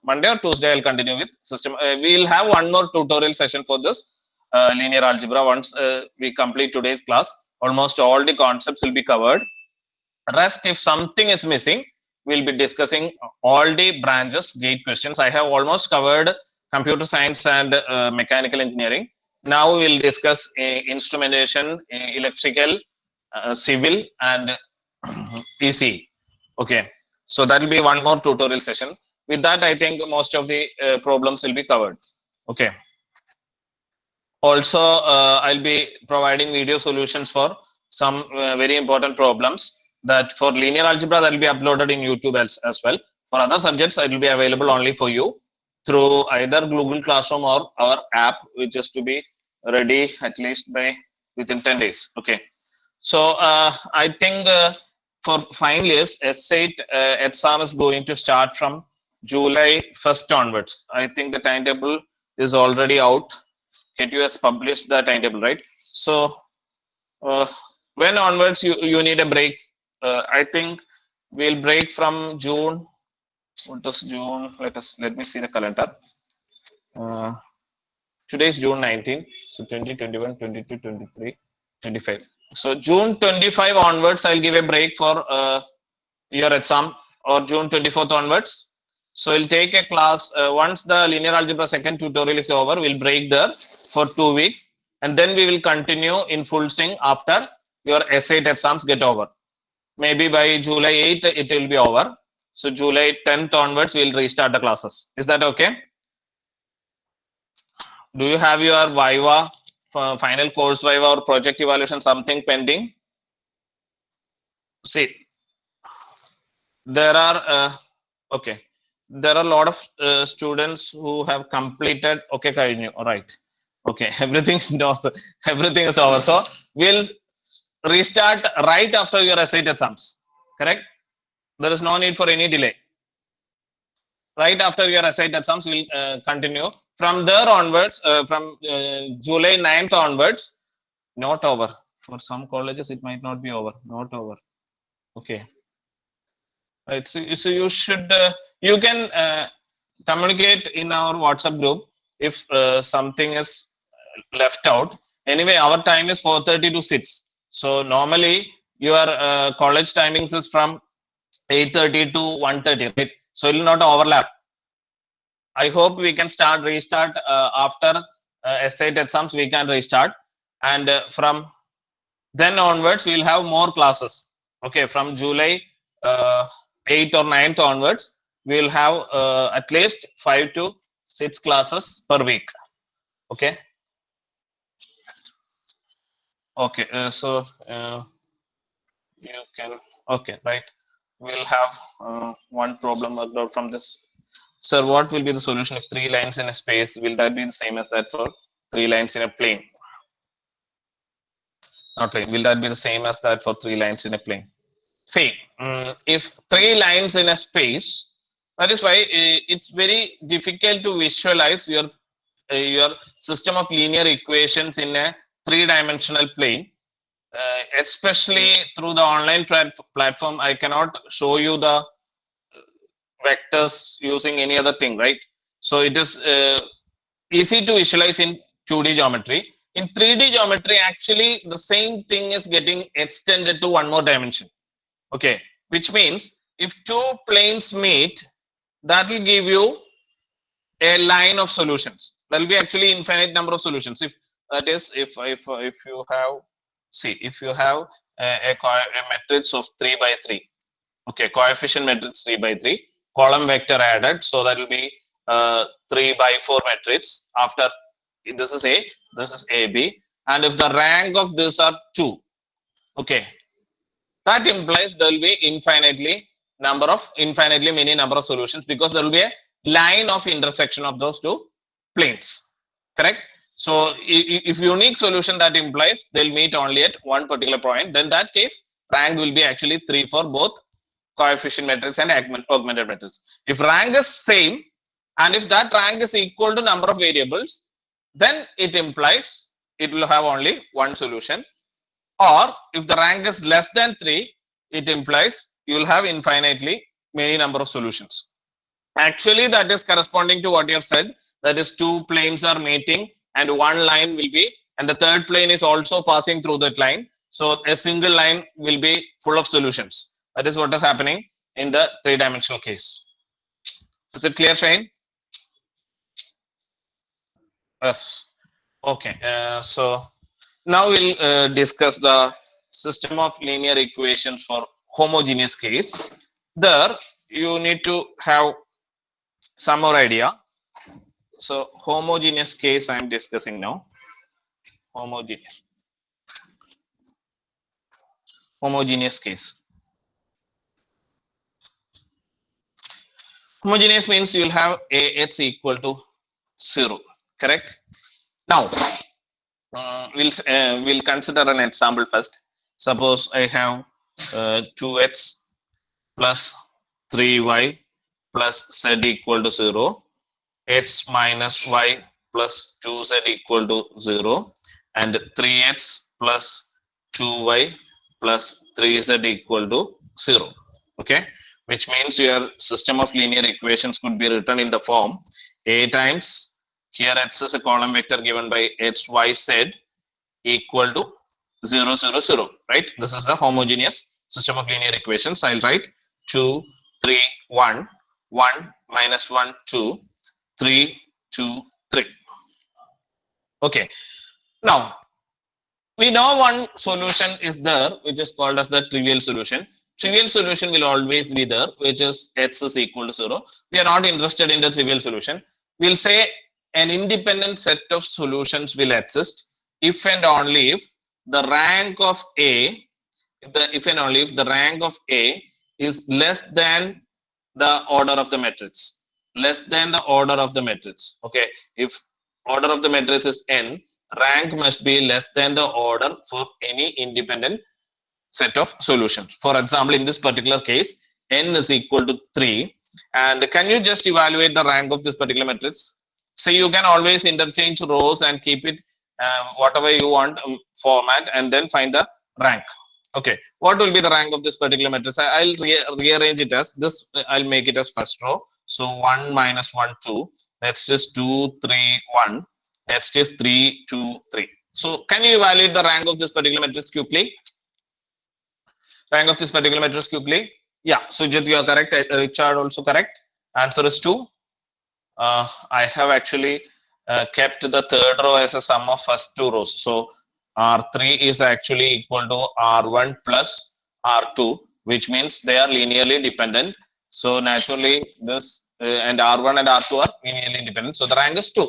Monday or Tuesday I'll continue with system. We'll have one more tutorial session for this linear algebra. Once we complete today's class, almost all the concepts will be covered. Rest, if something is missing, we'll be discussing all the branches gate questions. I have almost covered computer science and mechanical engineering. Now we'll discuss instrumentation, electrical, civil, and EC. Okay, so that will be one more tutorial session. With that, I think most of the problems will be covered. Okay. Also, I'll be providing video solutions for some very important problems that for linear algebra that will be uploaded in YouTube as well. For other subjects, it will be available only for you through either Google Classroom or our app, which is to be ready at least by within 10 days. Okay. So I think for final years, S8 exam is going to start from July 1st onwards. I think the timetable is already out. KTU has published the timetable, right? So uh, when onwards you need a break? I think we'll break from June. What is June? Let me see the calendar. Uh, Today is June 19. So 20, 21, 22, 23, 25. So June 25 onwards, I'll give a break for your exam, or June 24th onwards. So we'll take a class once the linear algebra second tutorial is over. We'll break there for 2 weeks, and then we will continue in full swing after your S8 exams get over. Maybe by July 8th it will be over. So July 10th onwards we'll restart the classes. Is that okay? Do you have your Viva, final course Viva or project evaluation, something pending? See, there are okay, there are a lot of students who have completed. Okay, all right. Okay, everything is over. So we'll restart right after your S8 exams. Correct? There is no need for any delay. Right after your S8 exams, we'll continue. From there onwards, from July 9th onwards, not over. For some colleges, it might not be over. Not over. Okay. Right. So you should you can communicate in our WhatsApp group if something is left out. Anyway, our time is 4:30 to 6. So normally your college timings is from 8:30 to 1:30, right? So it will not overlap. I hope we can restart after S8 exams. We can restart, and from then onwards we'll have more classes. Okay, from July 8th or 9th onwards, we'll have at least 5 to 6 classes per week. Okay. Okay. So you can. Okay, right. We'll have one problem worked out from this. Sir, what will be the solution if 3 lines in a space? Will that be the same as that for 3 lines in a plane? Not plane. Will that be the same as that for 3 lines in a plane? See, if 3 lines in a space, that is why it's very difficult to visualize your system of linear equations in a 3-dimensional plane. Especially through the online platform, I cannot show you the vectors using any other thing, right? So it is easy to visualize in 2D geometry. In 3D geometry, actually, the same thing is getting extended to one more dimension. Okay, which means if two planes meet, that will give you a line of solutions. There will be actually infinite number of solutions. If that is, if you have, see, if you have a matrix of 3 by 3, okay, coefficient matrix 3 by 3, column vector added, so that will be 3 by 4 matrix. After this is A, this is AB, and if the rank of this are 2, okay, that implies there will be infinitely many number of solutions, because there will be a line of intersection of those two planes, correct? So if unique solution, that implies they'll meet only at one particular point, then that case rank will be actually 3 for both coefficient matrix and augmented matrix. If rank is same, and if that rank is equal to number of variables, then it implies it will have only one solution. Or if the rank is less than 3, it implies you will have infinitely many number of solutions. Actually, that is corresponding to what you have said, that is two planes are meeting and one line will be, and the third plane is also passing through that line. So a single line will be full of solutions. That is what is happening in the three-dimensional case. Is it clear, Shane? Yes. Okay. So now we'll discuss the system of linear equations for homogeneous case. There you need to have some more idea. So homogeneous case I am discussing now. Homogeneous case. Homogeneous means you will have AX equal to 0, correct? Now we'll consider an example first. Suppose I have 2x plus 3y plus z equal to 0, x minus y plus 2z equal to 0, and 3x plus 2y plus 3z equal to 0. Okay, which means your system of linear equations could be written in the form a times, here x is a column vector given by x, y, z equal to 0, 0, 0, right? This is a homogeneous system of linear equations. I'll write 2, 3, 1, 1 minus 1, 2, 3, 2, 3. Okay, now we know one solution is there, which is called as the trivial solution. Trivial solution will always be there, which is x is equal to 0. We are not interested in the trivial solution. We'll say an independent set of solutions will exist if and only if the rank of A, if and only if the rank of A is less than the order of the matrix. Less than the order of the matrix. Okay, if order of the matrix is n, rank must be less than the order for any independent set of solutions. For example, in this particular case, n is equal to 3. And can you just evaluate the rank of this particular matrix? So you can always interchange rows and keep it whatever you want format, and then find the rank. Okay, what will be the rank of this particular matrix? I'll rearrange it as this. I'll make it as first row. So 1 minus 1, 2. Next is 2, 3, 1. Next is 3, 2, 3. So can you evaluate the rank of this particular matrix quickly? Rank of this particular matrix quickly? Yeah, Sujit, you are correct. Richard also correct. Answer is 2. I have actually kept the third row as a sum of first two rows. So R3 is actually equal to R1 plus R2, which means they are linearly dependent. So naturally this and R1 and R2 are linearly independent. So the rank is 2.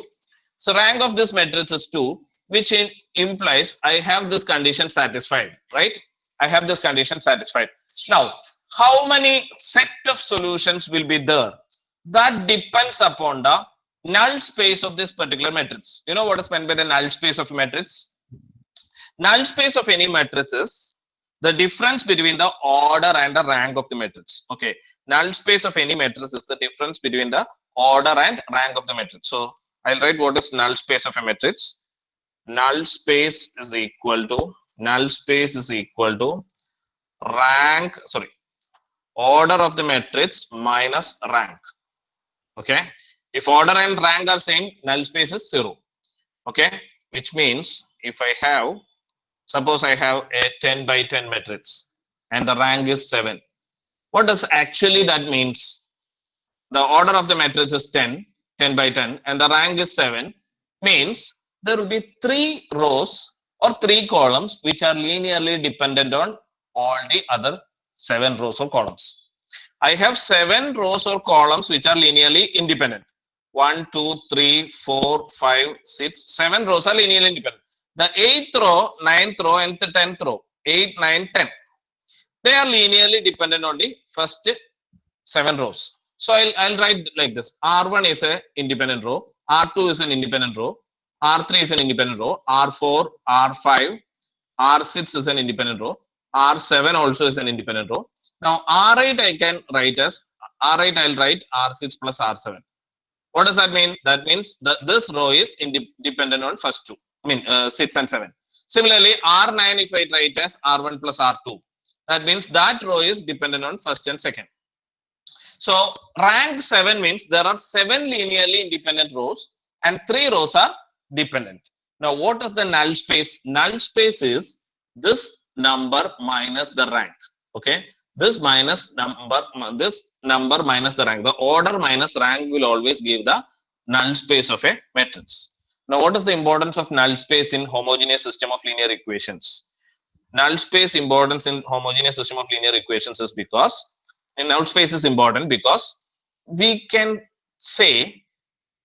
So rank of this matrix is 2, which implies I have this condition satisfied, right? I have this condition satisfied. Now, how many set of solutions will be there? That depends upon the null space of this particular matrix. You know what is meant by the null space of a matrix? Null space of any matrix is the difference between the order and the rank of the matrix. Okay, null space of any matrix is the difference between the order and rank of the matrix. So I'll write what is null space of a matrix. Null space is equal to rank, sorry, order of the matrix minus rank. Okay, if order and rank are same, null space is 0. Okay, which means if I have, suppose I have a 10 by 10 matrix. and the rank is 7. What does actually that means? The order of the matrix is 10, 10 by 10, and the rank is 7, means there will be 3 rows or 3 columns which are linearly dependent on all the other 7 rows or columns. I have 7 rows or columns which are linearly independent. 1, 2, 3, 4, 5, 6, 7 rows are linearly independent. The 8th row, 9th row, and the 10th row, 8, 9, 10. They are linearly dependent on the first 7 rows. So I'll write like this. R1 is an independent row. R2 is an independent row. R3 is an independent row. R4, R5, R6 is an independent row. R7 also is an independent row. Now R8 I can write as R8. I'll write R6 plus R7. What does that mean? That means that this row is dependent on first 2. I mean 6 and 7. Similarly, R9 if I write as R1 plus R2. That means that row is dependent on first and second. So rank 7 means there are 7 linearly independent rows and 3 rows are dependent. Now what is the null space? Null space is this number minus the rank. Okay, this number minus the rank. The order minus rank will always give the null space of a matrix. Now what is the importance of null space in homogeneous system of linear equations? Null space importance in homogeneous system of linear equations is because null space is important because we can say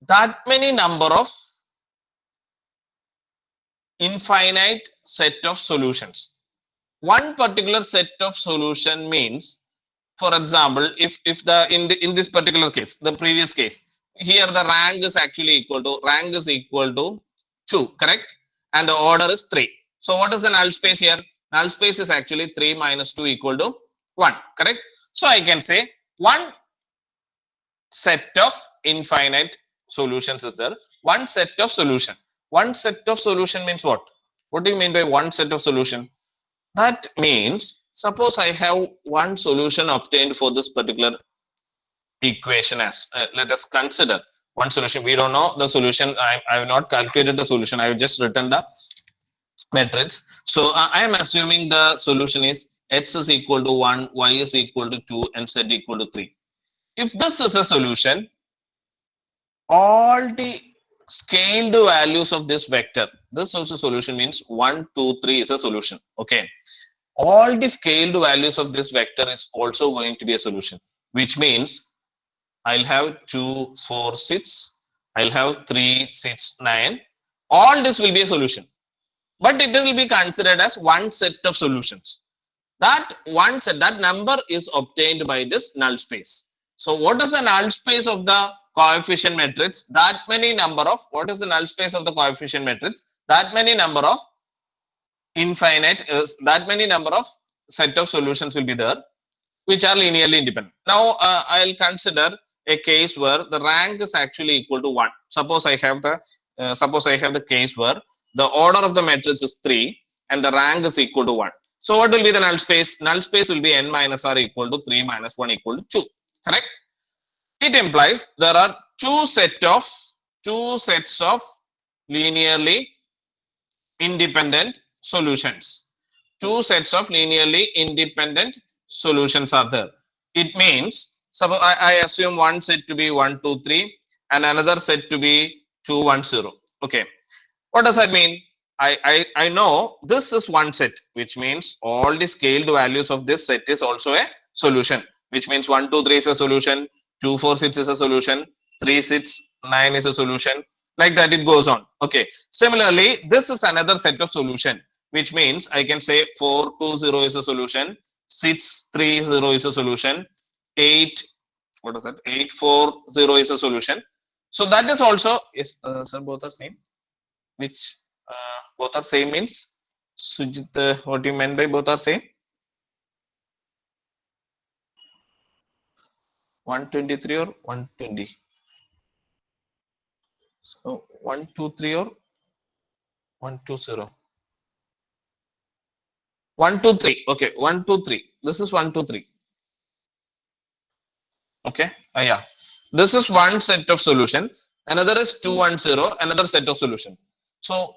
that many number of infinite set of solutions. One particular set of solution means, for example, if the in this particular case, the previous case, here the rank is actually equal to 2, correct? And the order is 3. So what is the null space here? Null space is actually 3 minus 2 equal to 1, correct? So I can say one set of infinite solutions is there. One set of solution. One set of solution means what? What do you mean by one set of solution? That means suppose I have one solution obtained for this particular equation as let us consider one solution. We don't know the solution. I have not calculated the solution. I have just written the matrix. So I am assuming the solution is x is equal to 1, y is equal to 2, and z equal to 3. If this is a solution, all the scaled values of this vector, this also solution means 1, 2, 3 is a solution. Okay. All the scaled values of this vector is also going to be a solution, which means I'll have 2, 4, 6, I'll have 3, 6, 9. All this will be a solution, but it will be considered as one set of solutions. That one set, that number is obtained by this null space. So what is the null space of the coefficient matrix? That many number of, what is the null space of the coefficient matrix? That many number of infinite, that many number of set of solutions will be there, which are linearly independent. Now I'll consider a case where the rank is actually equal to 1. Suppose I have the case where the order of the matrix is 3 and the rank is equal to 1. So what will be the null space? Null space will be n minus r equal to 3 minus 1 equal to 2. Correct? It implies there are two sets of linearly independent solutions. Two sets of linearly independent solutions are there. It means, suppose I assume one set to be 1, 2, 3 and another set to be 2, 1, 0. Okay. What does that mean? I know this is one set, which means all the scaled values of this set is also a solution, which means 1, 2, 3 is a solution, 2, 4, 6 is a solution, 3, 6, 9 is a solution. Like that it goes on. Okay. Similarly, this is another set of solution, which means I can say 4, 2, 0 is a solution, 6, 3, 0 is a solution, 8, what is that? 8, 4, 0 is a solution. So that is also, yes, sir, both are same. Which both are same means, Sujit, what do you mean by both are same? 123 or 120? So 123 or 120? 123. Okay, 123. This is 123. Okay. Yeah. This is one set of solution. Another is 210. Another set of solution. So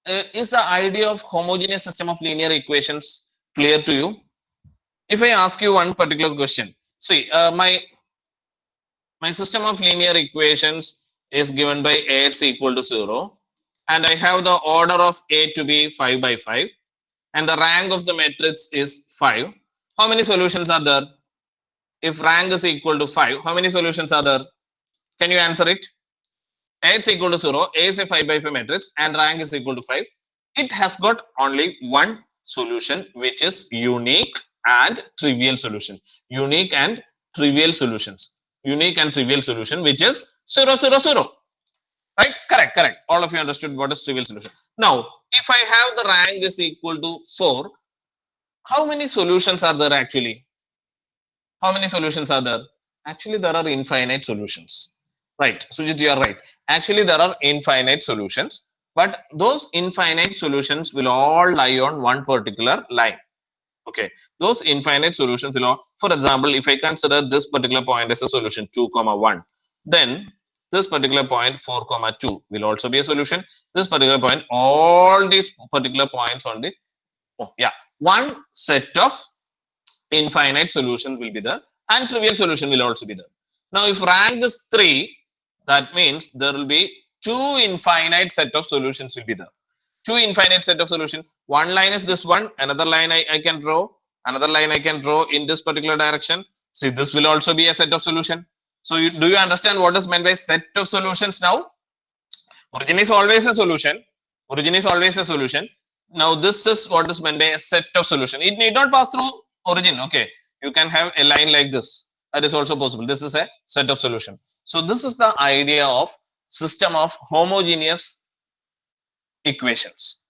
is the idea of homogeneous system of linear equations clear to you? If I ask you one particular question, see, my system of linear equations is given by Ax equal to 0, and I have the order of A to be 5 by 5, and the rank of the matrix is 5. How many solutions are there? If rank is equal to 5, how many solutions are there? Can you answer it? Ax equal to 0, A is a 5 by 5 matrix, and rank is equal to 5. It has got only one solution, which is unique and trivial solution. Unique and trivial solutions. Unique and trivial solution, which is 0, 0, 0. Right? Correct, correct. All of you understood what is trivial solution. Now, if I have the rank is equal to 4, how many solutions are there actually? How many solutions are there? Actually, there are infinite solutions. Right. Sujit, you are right. Actually, there are infinite solutions, but those infinite solutions will all lie on one particular line. Okay. Those infinite solutions will all, for example, if I consider this particular point as a solution 2, 1, then this particular point 4, 2 will also be a solution. This particular point, all these particular points on the, oh yeah, one set of infinite solution will be there, and trivial solution will also be there. Now, if rank is 3, that means there will be two infinite set of solutions will be there. Two infinite set of solution. One line is this one, another line I can draw, another line I can draw in this particular direction. See, this will also be a set of solution. So, do you understand what is meant by set of solutions now? Origin is always a solution. Origin is always a solution. Now, this is what is meant by a set of solution. It need not pass through origin. Okay, you can have a line like this. That is also possible. This is a set of solution. So, this is the idea of system of homogeneous equations.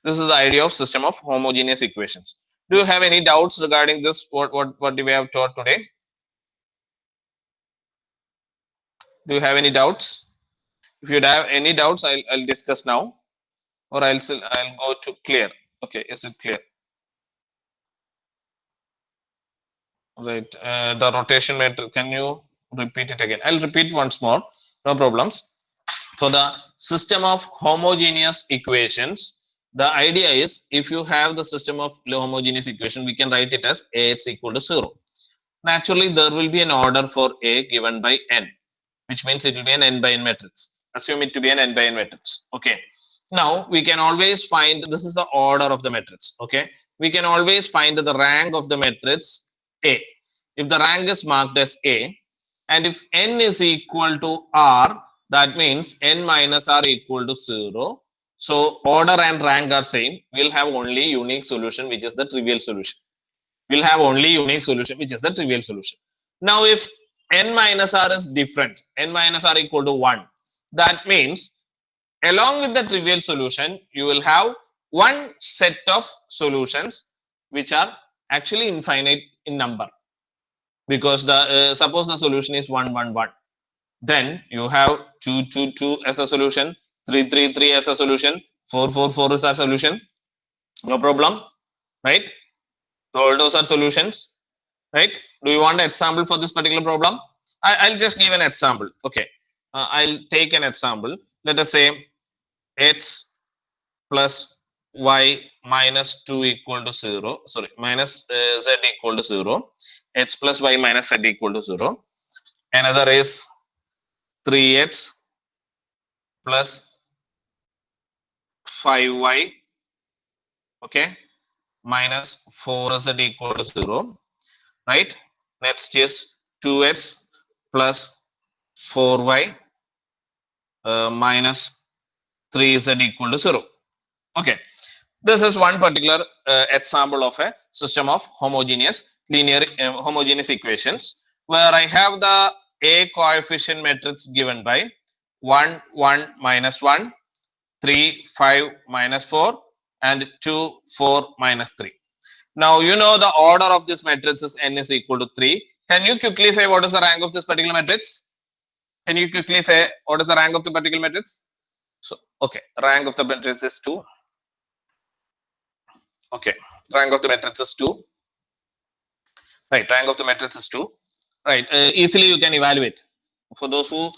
This is the idea of system of homogeneous equations. Do you have any doubts regarding this? What we have taught today? Do you have any doubts? If you have any doubts, I'll discuss now, or I'll go to clear. Okay, is it clear? Right. The rotation matrix. Can you repeat it again? I'll repeat once more. No problems. So the system of homogeneous equations. The idea is if you have the system of homogeneous equation, we can write it as Ax equal to 0. Naturally, there will be an order for A given by n, which means it will be an n by n matrix. Assume it to be an n by n matrix. Okay. Now we can always find, this is the order of the matrix. Okay. We can always find the rank of the matrix A. If the rank is marked as A, and if n is equal to R, that means n minus R equal to 0. So order and rank are same. We'll have only unique solution, which is the trivial solution. We'll have only unique solution, which is the trivial solution. Now, if n minus R is different, n minus R equal to 1, that means along with the trivial solution, you will have one set of solutions which are actually infinite in number, because the suppose the solution is 1, 1, 1, then you have 2, 2, 2 as a solution, 3, 3, 3 as a solution, 4, 4, 4 is a solution. No problem, right? So all those are solutions, right? Do you want an example for this particular problem? I'll just give an example. Okay, I'll take an example. Let us say x plus y minus 2 equal to 0. Sorry, minus z equal to 0. X plus y minus z equal to 0. Another is 3x plus 5y, okay, minus 4z equal to 0, right? Next is 2x plus 4y minus 3z equal to 0. Okay, this is one particular example of a system of homogeneous linear homogeneous equations, where I have the A coefficient matrix given by 1, 1, minus 1, 3, 5, minus 4, and 2, 4, minus 3. Now, you know the order of this matrix is n is equal to 3. Can you quickly say what is the rank of this particular matrix? Can you quickly say what is the rank of the particular matrix? So, okay, rank of the matrix is 2. Okay, rank of the matrix is 2. Right, rank of the matrix is 2. Right, easily you can evaluate. For those who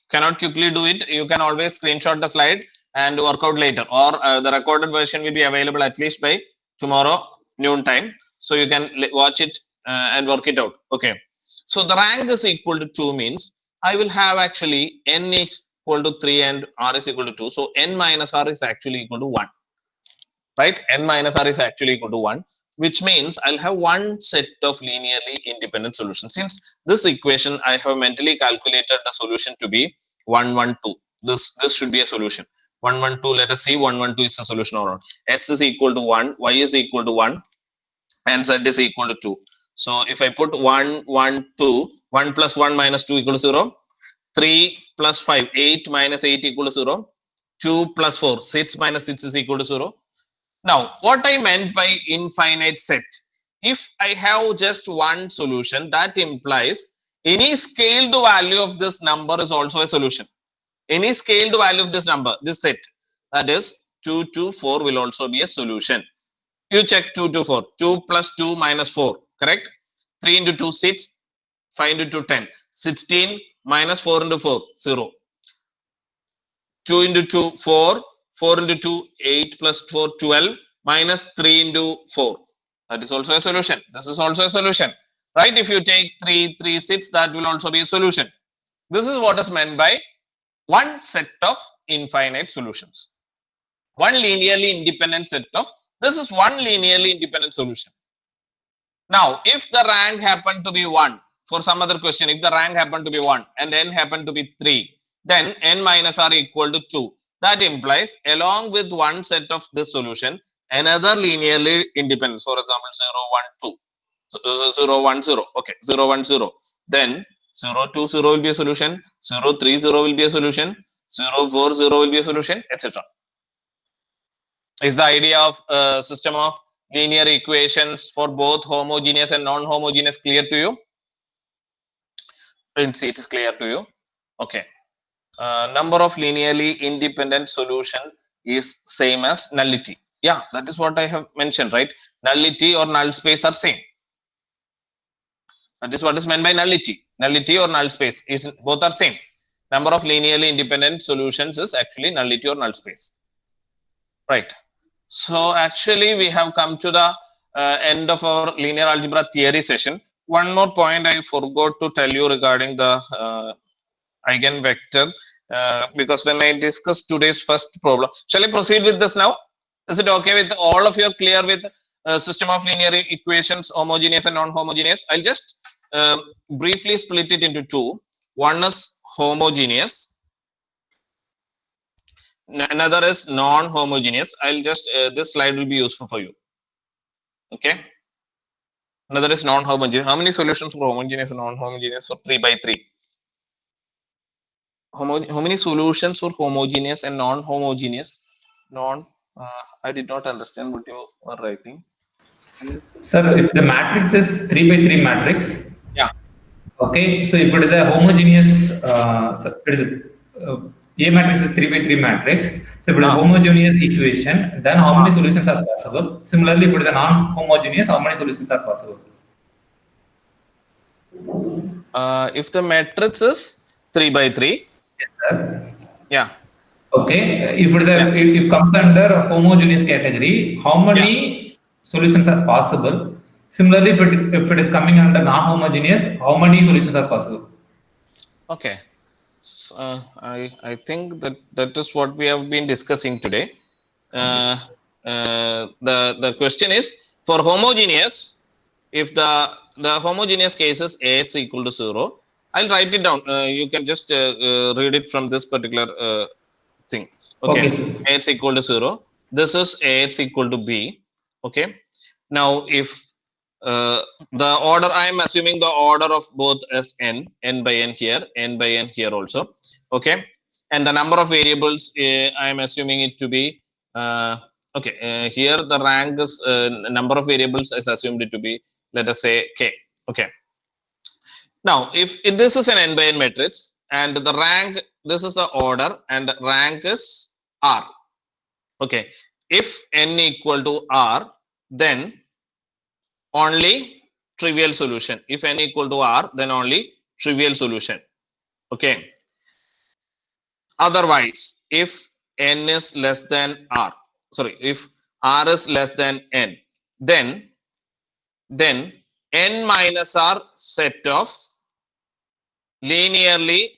cannot quickly do it, you can always screenshot the slide and work out later, or the recorded version will be available at least by tomorrow noon time. So you can watch it and work it out. Okay. So the rank is equal to 2 means I will have actually n is equal to 3 and r is equal to 2. So n minus r is actually equal to 1. Right? N minus r is actually equal to 1, which means I'll have one set of linearly independent solutions. Since this equation, I have mentally calculated the solution to be 112. This should be a solution. 112, let us see 112 is a solution or not. X is equal to 1, y is equal to 1, and z is equal to 2. So if I put 1, 1, 2, 1 plus 1 minus 2 equal to 0, 3 plus 5, 8 minus 8 equal to 0, 2 plus 4, 6 minus 6 is equal to 0. Now, what I meant by infinite set, if I have just one solution, that implies any scaled value of this number is also a solution. Any scaled value of this number, this set, that is 2 to 4 will also be a solution. You check 2 to 4, 2 plus 2 minus 4, correct? 3 into 2, 6, 5 into 2, 10, 16 minus 4 into 4, 0. 2 into 2, 4, 4 into 2, 8 plus 4, 12, minus 3 into 4. That is also a solution. This is also a solution, right? If you take 3, 3, 6, that will also be a solution. This is what is meant by one set of infinite solutions. One linearly independent set of, this is one linearly independent solution. Now, if the rank happened to be 1, for some other question, if the rank happened to be 1 and n happened to be 3, then n minus r equal to 2. That implies along with one set of this solution, another linearly independent, for example, 0, 1, 2, 0, 1, 0, okay, 0, 1, 0. Then 0, 2, 0 will be a solution, 0, 3, 0 will be a solution, 0, 4, 0 will be a solution, etc. Is the idea of system of linear equations for both homogeneous and non-homogeneous clear to you? Let's see, it is clear to you. Okay. Number of linearly independent solution is same as nullity. Yeah, that is what I have mentioned, right? Nullity or null space are same. That is what is meant by nullity. Nullity or null space is both are same. Number of linearly independent solutions is actually nullity or null space. Right. So actually we have come to the end of our linear algebra theory session. One more point I forgot to tell you regarding the eigenvector, because when I discussed today's first problem, shall I proceed with this now? Is it okay with all of you? Are clear with system of linear equations, homogeneous and non-homogeneous? I'll just briefly split it into two. One is homogeneous, another is non-homogeneous. I'll just this slide will be useful for you. Okay. Another is non-homogeneous. How many solutions for homogeneous and non-homogeneous for 3 by 3? How many solutions for homogeneous and non-homogeneous? I did not understand what you were writing. Sir, if the matrix is 3 by 3 matrix, yeah. Okay, so if it is a homogeneous, so it is A matrix is 3 by 3 matrix. So if it is a homogeneous equation, then how many solutions are possible? Similarly, if it is a non-homogeneous, how many solutions are possible? If the matrix is 3 by 3. Yes, sir. Yeah. Okay, if it is a, it comes under a homogeneous category, how many solutions are possible? Similarly, if it is coming under non-homogeneous, how many solutions are possible? Okay. I think that is what we have been discussing today. The question is for homogeneous, if the homogeneous case is Ax equal to 0, I'll write it down. You can just read it from this particular thing. Okay. Ax equal to 0. This is Ax equal to b. Okay. Now if the order, I am assuming the order of both as n by n here also. Okay. And the number of variables, I am assuming it to be okay. Here the rank is number of variables is assumed it to be, let us say, k. Okay. Now if this is an n by n matrix and the rank, this is the order and the rank is r. Okay. If n equal to r, then only trivial solution. If n equal to r, then only trivial solution. Okay. Otherwise, if n is less than r, sorry, if r is less than n, then then n minus r set of linearly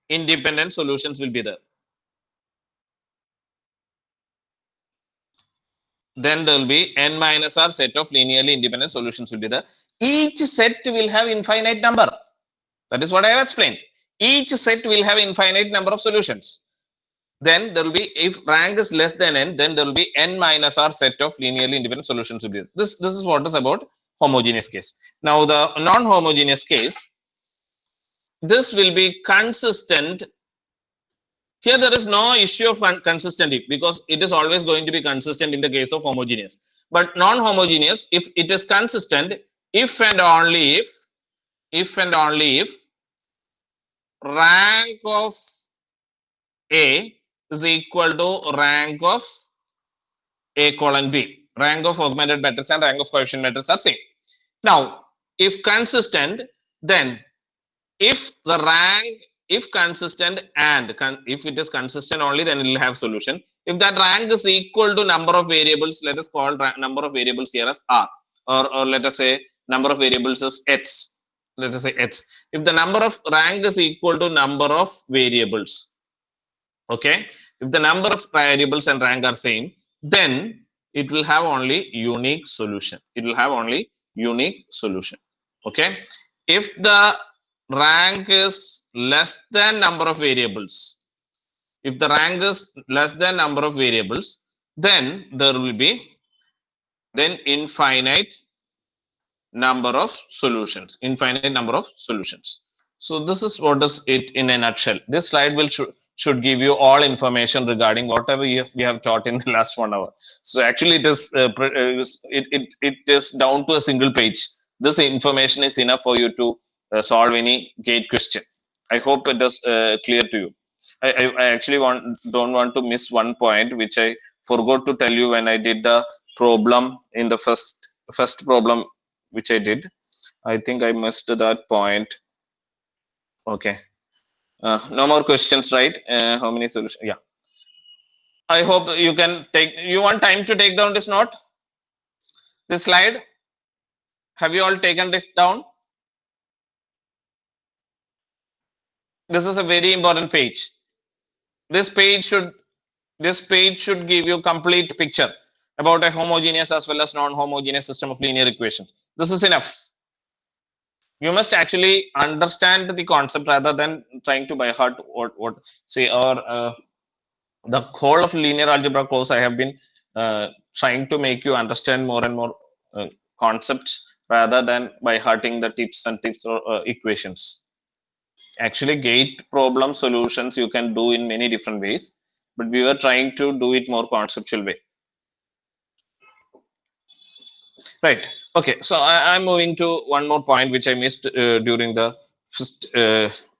independent solutions will be there. Then there will be n minus r set of linearly independent solutions will be there. Each set will have infinite number. That is what I have explained. Each set will have infinite number of solutions. Then there will be, if rank is less than n, then there will be n minus r set of linearly independent solutions will be there. This is what is about homogeneous case. Now the non-homogeneous case, this will be consistent. Here there is no issue of consistency because it is always going to be consistent in the case of homogeneous. But non-homogeneous, if it is consistent, if and only if rank of A is equal to rank of A colon B. Rank of augmented matrix and rank of coefficient matrix are same. Now, if consistent, then if the rank, if consistent and if it is consistent only, then it will have solution. If that rank is equal to number of variables, let us call number of variables here as R, or let us say number of variables is X. Let us say X. If the number of rank is equal to number of variables, okay, if the number of variables and rank are same, then it will have only unique solution. It will have only unique solution. Okay. If the rank is less than number of variables, if the rank is less than number of variables, then there will be then infinite number of solutions. Infinite number of solutions. So this is what is it in a nutshell. This slide will should give you all information regarding whatever we have taught in the last 1 hour. So actually it is it is down to a single page. This information is enough for you to solve any gate question. I hope it is clear to you. I actually don't want to miss one point which I forgot to tell you when I did the problem in the first problem which I did. I think I missed that point. Okay. No more questions, right? How many solutions? Yeah. I hope you can take. You want time to take down this note, this slide? Have you all taken this down? This is a very important page. This page should give you complete picture about a homogeneous as well as non-homogeneous system of linear equations. This is enough. You must actually understand the concept rather than trying to by heart what say or the whole of linear algebra course. I have been trying to make you understand more and more concepts rather than by hearting the tips or equations. Actually, gate problem solutions you can do in many different ways, but we were trying to do it more conceptual way. Right. Okay. So I'm moving to one more point which I missed during the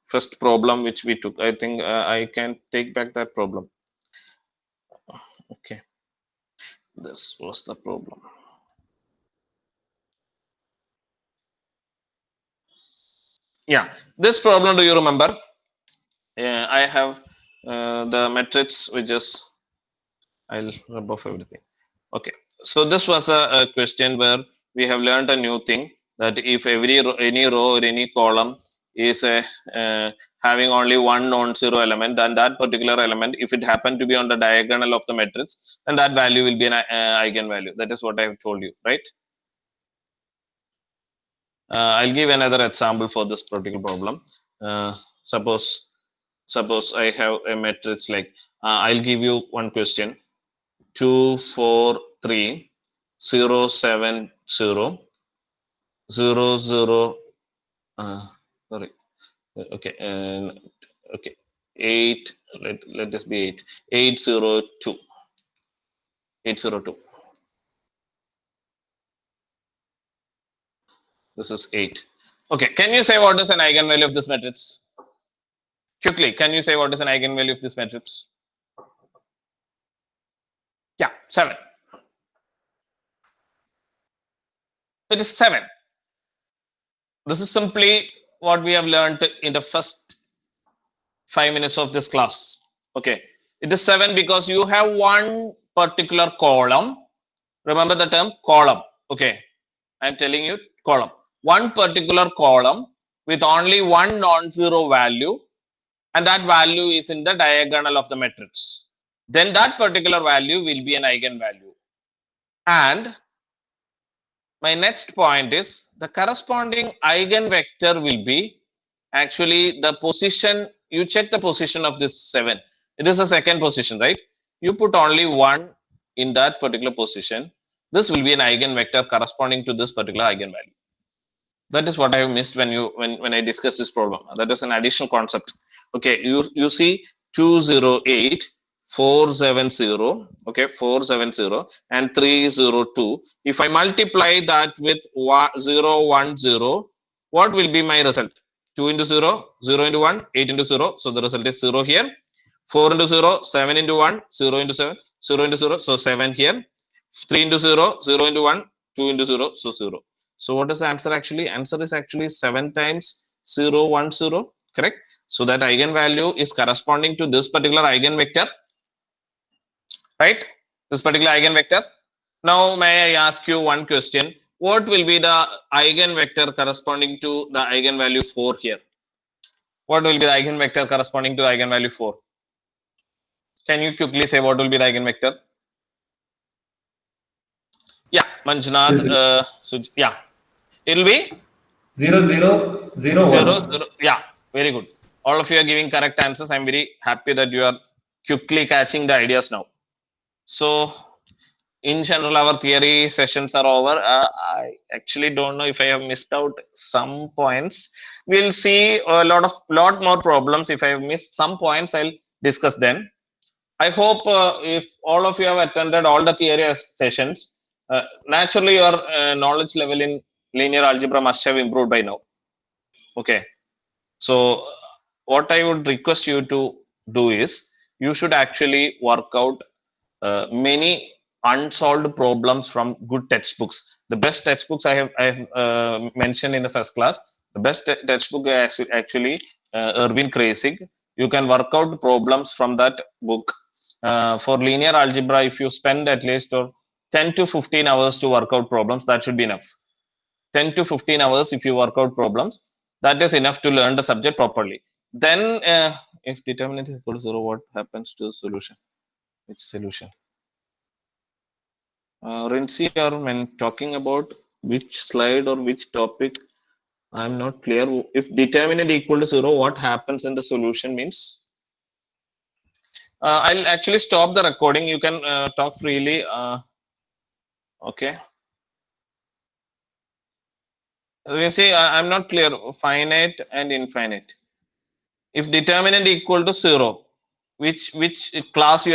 first problem which we took. I think I can take back that problem. Okay. This was the problem. Yeah. This problem, do you remember? I have the matrix which is, I'll rub off everything. Okay. So this was a question where we have learned a new thing, that if any row or any column is having only one non-zero element, then that particular element, if it happened to be on the diagonal of the matrix, then that value will be an eigenvalue. That is what I have told you, right? I'll give another example for this particular problem. Suppose I have a matrix like, I'll give you one question: 2 4 3 0 7 0 0 0 sorry, okay, okay, 8, let this be 8 802 802. This is 8. Okay, can you say what is an eigenvalue of this matrix? Quickly, can you say what is an eigenvalue of this matrix? Yeah, 7. It is 7. This is simply what we have learned in the first 5 minutes of this class. Okay, it is 7 because you have one particular column, Remember the term column. Okay, I'm telling you column. One particular column with only one non-zero value, and that value is in the diagonal of the matrix. Then that particular value will be an eigenvalue. And my next point is the corresponding eigenvector will be actually the position. You check the position of this 7. It is the second position, right? You put only 1 in that particular position. This will be an eigenvector corresponding to this particular eigenvalue. That is what I have missed when I discussed this problem. That is an additional concept. Okay, you see 208 470, okay, 470 and 302. If I multiply that with 0 1 0, what will be my result? 2 into 0, 0 into 1, 8 into 0. So the result is 0 here. 4 into 0, 7 into 1, 0 into 7, 0 into 0, so 7 here. 3 into 0, 0 into 1, 2 into 0, so 0. So what is the answer actually? Answer is actually 7 times 0 1 0, correct? So that eigenvalue is corresponding to this particular eigenvector, right? This particular eigenvector. Now may I ask you one question? What will be the eigenvector corresponding to the eigenvalue 4 here? What will be the eigenvector corresponding to the eigenvalue 4? Can you quickly say what will be the eigenvector? Yeah, Manjunath. Yeah, it will be 0001. 0 0. Yeah, very good. All of you are giving correct answers. I'm very happy that you are quickly catching the ideas now. So in general, our theory sessions are over. I actually don't know if I have missed out some points. We'll see a lot more problems. If I have missed some points, I'll discuss them. I hope if all of you have attended all the theory sessions, naturally your knowledge level in linear algebra must have improved by now. Okay. So what I would request you to do is you should actually work out many unsolved problems from good textbooks. The best textbooks I have mentioned in the first class. The best textbook is actually Erwin Kreisig. You can work out problems from that book. For linear algebra, if you spend at least 10 to 15 hours to work out problems, that should be enough. 10 to 15 hours if you work out problems, that is enough to learn the subject properly. Then if determinant is equal to 0, what happens to the solution? Which solution? Rinsi, or when talking about which slide or which topic, I'm not clear. If determinant equal to 0, what happens in the solution means? I'll actually stop the recording. You can talk freely. Okay. You see, I'm not clear. Finite and infinite. If determinant equal to 0, which class you